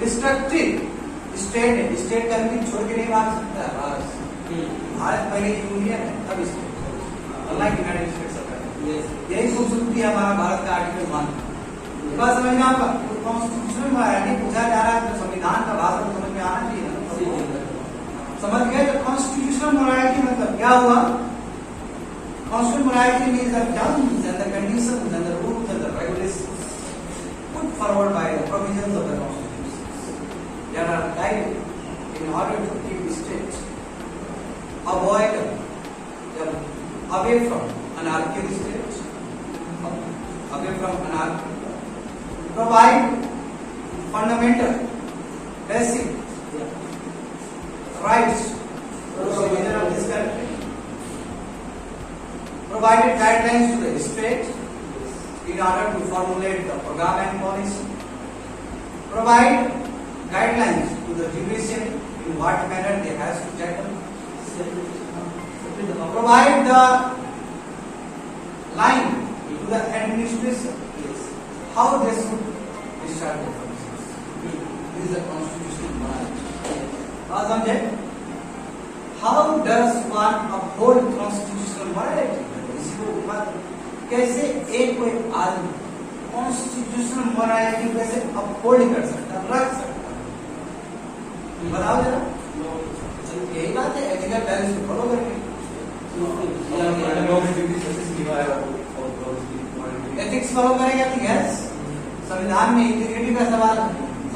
Speaker 1: डिस्ट्रक्टिव स्टेट है, स्टेट का भी छोड़ के नहीं भाग सकता है भारत पहले यूनियन है तब state, unlike United states of America. यही खूबसूरती है हमारा भारत का आर्टिकल 1। बात समझ में आपका? कॉन्स्टिट्यूशनल मोरालिटी पूछा जा रहा है तो संविधान का भाषा तो समझ में आना चाहिए ना? समझ गए? तो कॉन्स्टिट्यूशनल मोरालिटी मतलब क्या हुआ? Constitutional morality means the terms and the conditions and the rules and the regulations put forward by the provisions of the constitution that are guided in order to keep the state away from anarchic state, away from anarchy, provide fundamental, basic rights to the citizen of this country, provided guidelines to the state in order to formulate the program and policy, provide guidelines to the judiciary in what manner they have to tackle, provide the line to the administration how they should discharge their functions. This is a constitutional morality. How does one uphold constitutional morality? कैसे एक कोई आदमी constitutional morality कैसे uphold कर सकता, रख सकता, बताओ जरा। यही बात है, एथिकल वैल्यूज को फॉलो करके, एथिक्स फॉलो करेगा तो यस। संविधान में इंटीग्रिटी का सवाल है,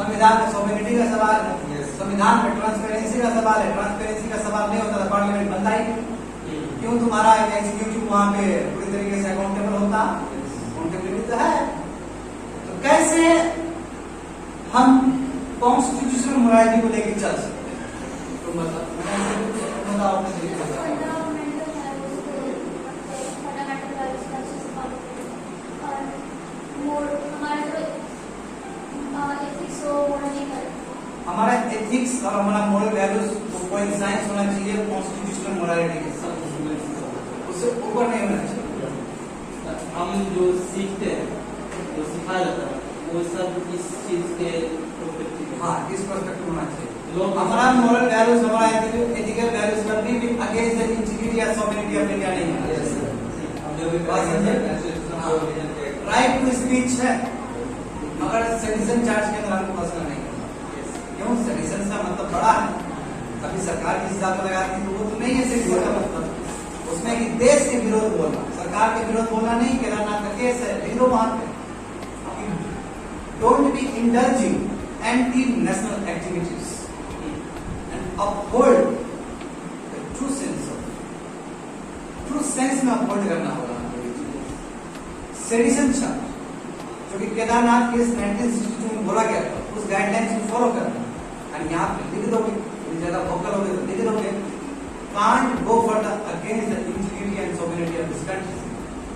Speaker 1: संविधान में सोवरेनिटी का सवाल है, संविधान में ट्रांसपेरेंसी का सवाल है। ट्रांसपेरेंसी का सवाल नहीं होता तो पार्लियामेंट बनता ही क्यों? तुम्हारा एग्जीक्यूटिव वहां पे पूरी तरीके से अकाउंटेबल होता, अकाउंटेबिलिटी तो है। तो कैसे हम कॉन्स्टिट्यूशनल मोरालिटी को लेकर चल सकते हैं? तो बताओ अपने तरीके से। हमारा एथिक्स और हमारा मोरल वैल्यूज को कोइंसाइड होना चाहिए कॉन्स्टिट्यूशनल मोरालिटी के साथ, उससे ऊपर नहीं होना चाहिए।
Speaker 3: हम जो सीखते हैं, जो सिखाया जाता है, वो सब इस चीज के
Speaker 1: हाँ, इस पर्सपेक्टिव होना चाहिए। हमारा मोरल वैल्यूज, हमारा एथिकल वैल्यूज कभी भी अगेंस्ट द इंटीग्रिटी या सोवरेनिटी ऑफ इंडिया नहीं है। राइट टू स्पीच है, मगर सेडिशन चार्ज के अंदर हमको फंसना नहीं करना। क्यों? सेडिशन का मतलब बड़ा है, कभी सरकार की हिसाब लगाती है तो वो तो नहीं है सेडिशन का मतलब, उसमें कि देश के विरोध बोलना, सरकार के विरोध बोलना नहीं। केदारनाथ का केस है, लिख लो वहां पे, don't be indulging anti-national activities and uphold the true sense sedition charge जो कि केदारनाथ केस 1962 में बोला गया था, उस गाइडलाइंस को फॉलो करना। और यहाँ पे लिख दोगे, ज्यादा वोकल हो गए तो लिख दोगे, can't go for the against the integrity and sovereignty of this country,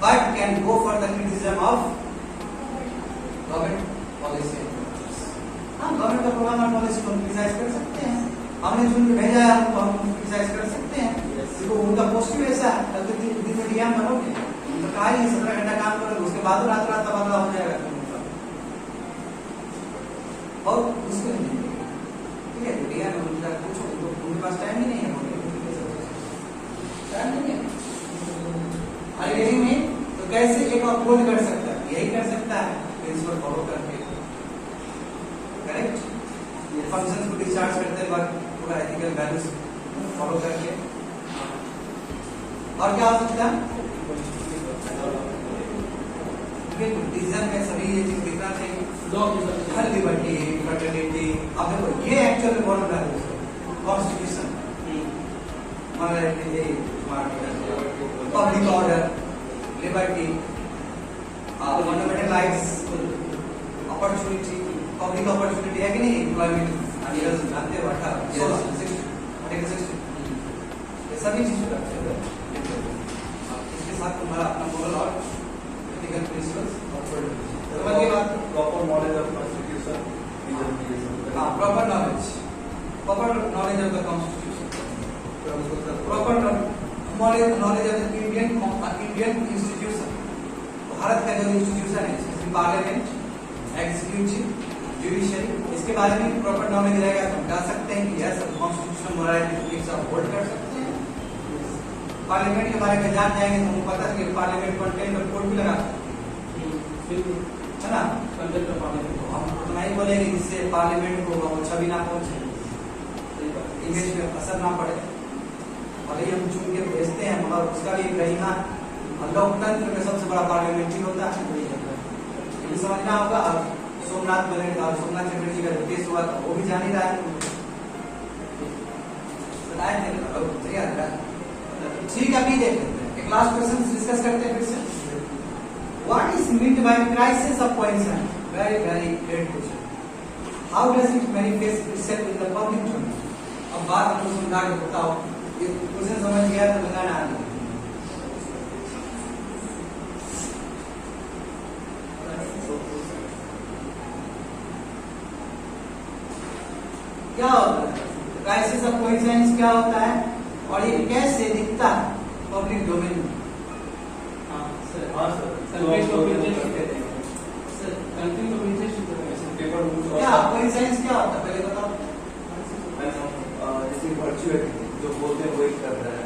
Speaker 1: but can go for the criticism of government policy। हाँ, गवर्नमेंट का प्रोग्राम और पॉलिसी को क्रिटिसाइज कर सकते हैं, हमने चुन के भेजा है हमको, हम क्रिटिसाइज कर सकते हैं। देखो उनका पोस्ट भी ऐसा है, कल तो दिन में डीएम बनोगे, उनका कहा ही 17 घंटा काम करोगे, उसके बाद रात रात तबादला हो जाएगा उनका। और उसके ठीक है, डीएम उनका कुछ उनके पास टाइम ही नहीं है, टाइम नहीं है। और यही में तो कैसे एक अप्रोच कर सकता है, यही कर सकता है प्रिंसिपल फॉलो करके, करेक्ट। फंक्शंस को डिस्चार्ज करते वक्त पूरा एथिकल वैल्यूज फॉलो करके। और क्या हो सकता है, डिसीजन में सभी ये चीज दिखना चाहिए, हर लिबर्टी, फ्रेटर्निटी। अब देखो ये एक्चुअल में बहुत वैल्यूज है, constitution, public order, liberty, fundamental rights, opportunity, public opportunity है कि नहीं, एम्प्लॉयमेंट, जानते हो 18, 16, ये सभी चीजें करते हैं। इसके साथ तुम्हारा अपना मॉडल और एथिकल प्रिंसिपल्स समझ गए बात।
Speaker 2: प्रॉपर नॉलेज ऑफ कॉन्स्टिट्यूशन,
Speaker 1: हाँ, proper knowledge of the constitution, proper knowledge of the Indian institution. Bharat का जो इंस्टीट्यूशन है, जैसे पार्लियामेंट, एग्जीक्यूटिव, जुडिशरी, इसके बारे में प्रॉपर नॉलेज रहेगा तो हम कह सकते हैं कि यह सब कॉन्स्टिट्यूशनल मोरालिटी को होल्ड कर सकते हैं। पार्लियामेंट के बारे में जान जाएंगे तो हमको पता है कि पार्लियामेंट कंटेंट और कोड भी लगा है ना, कंटेंट ऑफ पार्लियामेंट। तो हम उतना ही बोलेंगे जिससे पार्लियामेंट को छवि ना पहुंचे, इमेज में असर ना पड़े, भले ही हम चुन के भेजते हैं मगर उसका भी गरिमा, लोकतंत्र में सबसे बड़ा पार्लियामेंट ही होता है, ये समझना होगा। सोमनाथ बने, सोमनाथ चटर्जी का जो केस हुआ था वो भी जान ही रहा है, बताया थे। ठीक है, अभी देख लेते हैं, एक लास्ट क्वेश्चन डिस्कस करते हैं फिर से। What is meant by crisis of coincidence? Very very great question. How does it manifest itself in the public domain? अब बात आपको समझा के बताओ, ये क्वेश्चन समझ गया तो लगाना आ गया। क्या होता है क्राइसिस ऑफ कोइंसिडेंस, क्या होता है और ये कैसे दिखता है पब्लिक डोमेन में? क्या कोइंसिडेंस क्या होता है पहले बताओ।
Speaker 2: जैसे वर्चुअल जो बोलते हैं वही कर रहा है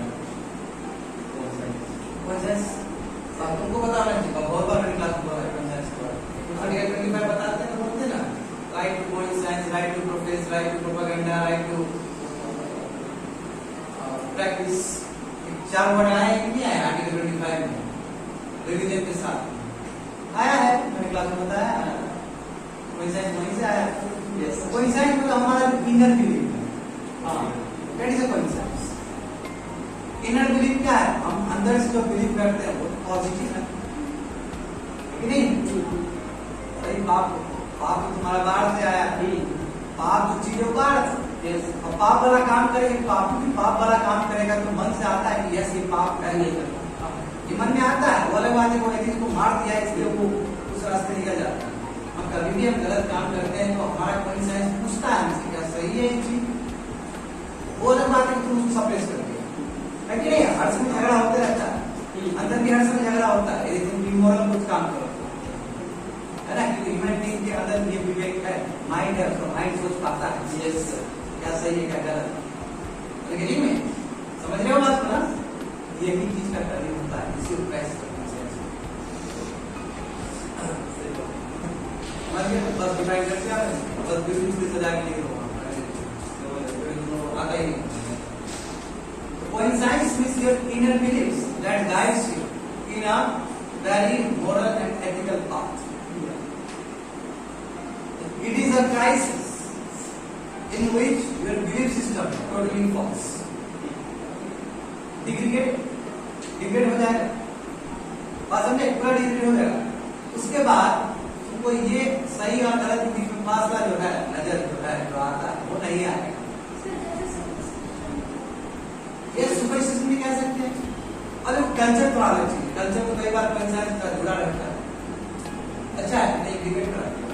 Speaker 1: कोइंसिडेंस तुमको बताना चाहिए, बहुत बार मैंने क्लास में बोला है कोइंसिडेंस के बारे में। आर्टिकल 25 बताते हैं, बोलते हैं ना, right to coincidence, right to profess, right to propaganda, right to practice. 4 word आए कि नहीं आए आर्टिकल 25 में, रिलीजन के साथ आया है, मैंने क्लास में बताया। कोइंसिडेंस वहीं से आया। कोइंसिडेंस मतलब हमारा इनर बिलीफ है। हाँ, that is a coincidence. Inner belief क्या है? हम अंदर से जो बिलीफ करते हैं वो पॉजिटिव है कि नहीं? अरे बाप तो तुम्हारा बाहर से आया, पाप जो चीजों बाहर से, और पाप वाला काम करेगा, पाप वाला काम करेगा तो मन से आता है कि यस ये पाप है, नहीं करता, ये मन में आता है। वो अलग बात है, कोई किसी को मार दिया इसलिए वो उस रास्ते निकल जाता है। हम कभी भी हम गलत काम करते हैं तो हमारा कोइंसिडेंस पूछता है हमसे क्या सही है ये चीज, वो अलग बात है कि तुम उसको सप्रेस कर दिया है कि नहीं। हर समय झगड़ा होते रहता है, अंदर भी हर समय झगड़ा होता है, यदि तुम इमोरल कुछ काम करो है ना, क्योंकि ह्यूमन बीइंग के अंदर ये विवेक है, माइंड है, तो माइंड सोच पाता है यस क्या सही है क्या गलत, लेकिन इनमें समझ रहे हो बात को ना, ये भी चीज का टर्निंग होता है, इसी को कैसे करना चाहिए समझ गए। बस डिफाइन करके आ रहे, बस बिल्कुल से सजा के लिख दो, आता ही नहीं। Coincides with your inner beliefs that guides you in a very moral and ethical path. It is a crisis in which your belief system totally falls. Degrade हो जाएगा, बात समझे, पूरा डिग्रेड हो जाएगा। उसके बाद तुमको ये सही और गलत के बीच में फासला जो है, नजर जो है जो आता है वो नहीं आएगा। ये सुपरस्टिशन भी कह सकते हैं। और कल्चर थोड़ा अलग चीज, कल्चर तो कई बार पंचायत का जुड़ा रहता है। अच्छा है, नहीं डिबेट कराते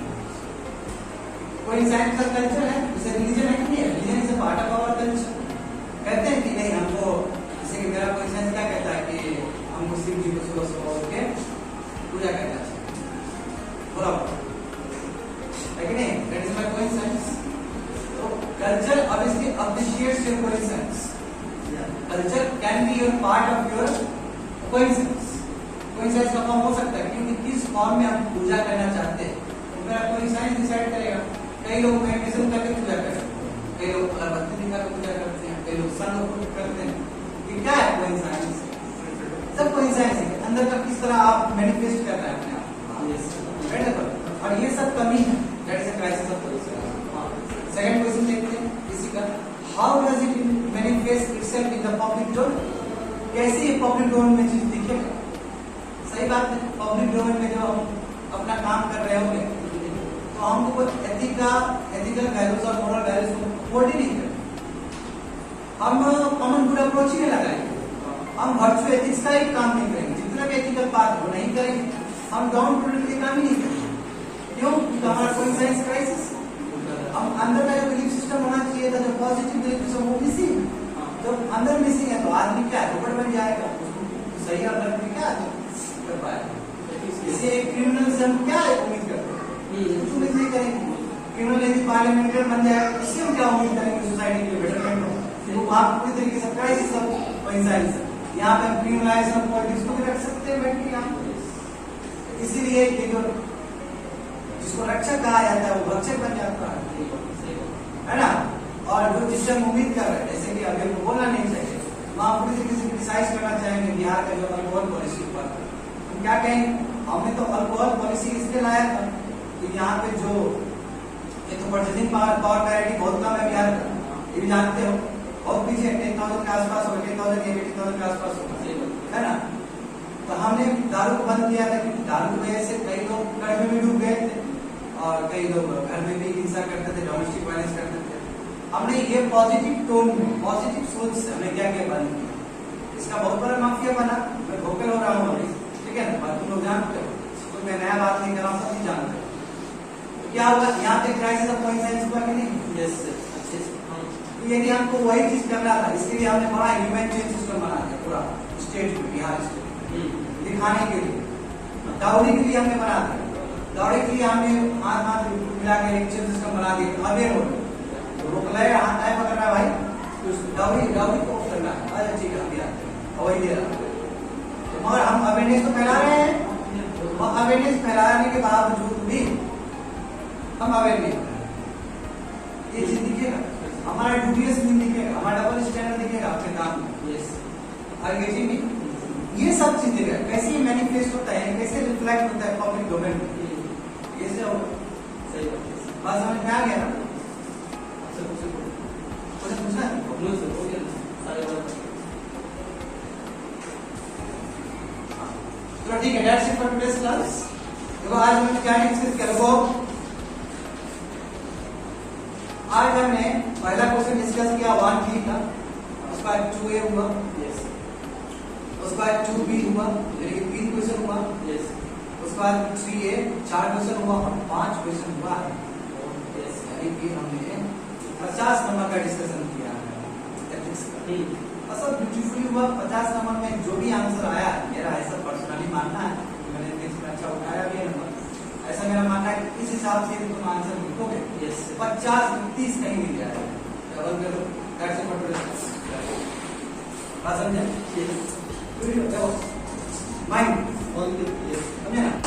Speaker 1: कोई साइंस का कल्चर है, उसे रिलीजन है कि नहीं है? Religion is a part of our culture. कहते हैं कि नहीं, हमको जैसे कि मेरा कोई साइंस क्या कहता है कि हमको शिव जी को सुबह सुबह उठ के पूजा करना चाहिए, बोला है कि नहीं? That is my coincidence. तो culture obviously appreciates your coincidence. Culture can be your part of your coincidence. Coincidence का फॉर्म हो सकता है क्योंकि किस फॉर्म में हम पूजा करना चाहते हैं तो मेरा कोइंसिडेंस डिसाइड करेगा। कई लोग मेडिटेशन करके पूजा करते हैं, कई लोग अगरबत्ती दिखा के पूजा करते हैं, कई लोग सन करते हैं। ये क्या है? कोइंसिडेंस। सब कोइंसिडेंस है, अंदर का किस तरह आप मैनिफेस्ट कर रहे हैं अपने आप। और ये सब कमी है, that is a crisis of coincidence. Second question देखते हैं इसी का, how does it manifest itself in the public domain. कैसे ये पब्लिक डोमेन में चीज दिखेगा? सही बात है, पब्लिक डोमेन में जो हम अपना काम कर रहे होंगे तो हमको कुछ एथिकल वैल्यूज और मोरल वैल्यूज को अफोर्ड ही नहीं करेंगे। हम कॉमन गुड अप्रोच ही नहीं लगाएंगे, हम वर्चुअल एथिक्स का ही काम नहीं करेंगे, जितना भी एथिकल पाथ वो नहीं करेंगे, हम डाउन टू के काम ही नहीं करेंगे। क्यों? क्योंकि हमारा कोइंसिडेंस क्राइसिस, हम अंदर का जो बिलीफ सिस्टम होना चाहिए था, जो पॉजिटिव बिलीफ सिस्टम वो मिसिंग है। जब अंदर मिसिंग है तो आदमी क्या है, रोबोट बन जाएगा, उसको सही और गलत में क्या कर पाएगा। इसे क्रिमिनल से हम क्या उम्मीद करते हैं? कुछ उम्मीद नहीं करेंगे। क्रिमिनल यदि पार्लियामेंटेरियन बन जाए तो इससे हम क्या उम्मीद करेंगे सोसाइटी के बेटरमेंट हो? वो वहां पूरी तरीके से क्राइसिस ऑफ कोइंसिडेंस है। यहाँ पे हम क्रिमिनलाइजेशन ऑफ पॉलिटिक्स को भी रख सकते हैं बैठ के यहाँ। इसीलिए ये जो जिसको रक्षक कहा जाता है वो भक्षक बन जाता है ना। और जो जिससे हम उम्मीद कर रहे हैं, जैसे कि अभी को बोलना नहीं चाहिए, वहां पूरी तरीके से क्रिटिसाइज करना चाहेंगे बिहार का जो अल्कोहल पॉलिसी पर। हम क्या कहेंगे, हमने तो अल्कोहल पॉलिसी इसलिए लाया था कि यहाँ पे जो ये तो परचेजिंग पावर पैरिटी बहुत कम है बिहार का, ये भी जानते हो, बहुत पीछे 10,000 के आसपास होगा, 10,000 या 18,000 के आसपास होगा, है ना। तो हमने दारू को बंद किया था क्योंकि दारू की वजह से कई लोग कर्ज में डूब गए थे और कई लोग घर में भी हिंसा करते थे, डोमेस्टिक वायलेंस करते थे। हमने ये पॉजिटिव टोन में, पॉजिटिव सोच से हमने क्या क्या बंद किया। इसका बहुत बड़ा माफिया बना, मैं भोकल हो रहा हूँ अभी, ठीक है ना, तुम लोग जानते हो, तो मैं नया बात नहीं कर रहा हूँ, सभी जानते हो। तो क्या हुआ यहाँ पे, क्राइसिस ऑफ कोइंसिडेंस हुआ कि नहीं?
Speaker 3: यस अच्छे से।
Speaker 1: तो यदि हमको वही चीज करना था, इसके लिए हमने बड़ा ह्यूमन चेंज सिस्टम बना दिया पूरा स्टेट में, बिहार स्टेट दिखाने के लिए। दावड़ी के लिए हमने बना दिया, दावड़ी के लिए हमने हाथ मिला के एक चेंज सिस्टम बना दिया। अवेयर हो रोक ले, हाथ आए पकड़ रहा भाई, दावड़ी को करना है, अच्छा ठीक है अभी आते हैं, वही दे रहा। मगर हम अवेयरनेस तो फैला रहे हैं, अवेयरनेस फैलाने के बावजूद भी हम अवेयर नहीं कर रहे। ये चीज दिखेगा, हमारा ड्यूटीएस नहीं दिखेगा, हमारा डबल स्टैंडर्ड दिखेगा अपने काम में।
Speaker 3: यस
Speaker 1: आगे जी में ये सब चीज दिखेगा, कैसे मैनिफेस्ट होता है, कैसे रिफ्लेक्ट होता है पब्लिक डोमेन में, कैसे होगा।
Speaker 3: सही
Speaker 1: बात समझ में आ गया ना? पूछना है? चलो ठीक है, that's it for today's class. देखो आज हमने क्या डिस्कस किया, देखो आज हमने पहला क्वेश्चन डिस्कस किया 1B का, उसके बाद 2A हुआ,
Speaker 3: यस
Speaker 1: उसके बाद 2B हुआ, यानी कि 3 क्वेश्चन हुआ,
Speaker 3: यस
Speaker 1: उसके बाद 3A 4 क्वेश्चन हुआ और 5 क्वेश्चन हुआ है।
Speaker 3: यस
Speaker 1: यानी कि हमने 50 नंबर का डिस्कशन किया है एथिक्स का। और सब ब्यूटीफुली हुआ। 50 नंबर में जो भी आंसर आया, मेरा ऐसा पर्सनली मानना है, मैंने एथिक्स में अच्छा उठाया भी है नंबर, ऐसा मेरा मानना है कि इस हिसाब से तुम आंसर लिखोगे 50-30 कहीं नहीं जाएगा। डबल करो, दैट्स इट फॉर टुडे। बात समझे? माइंड
Speaker 3: ऑन द
Speaker 1: समझे ना?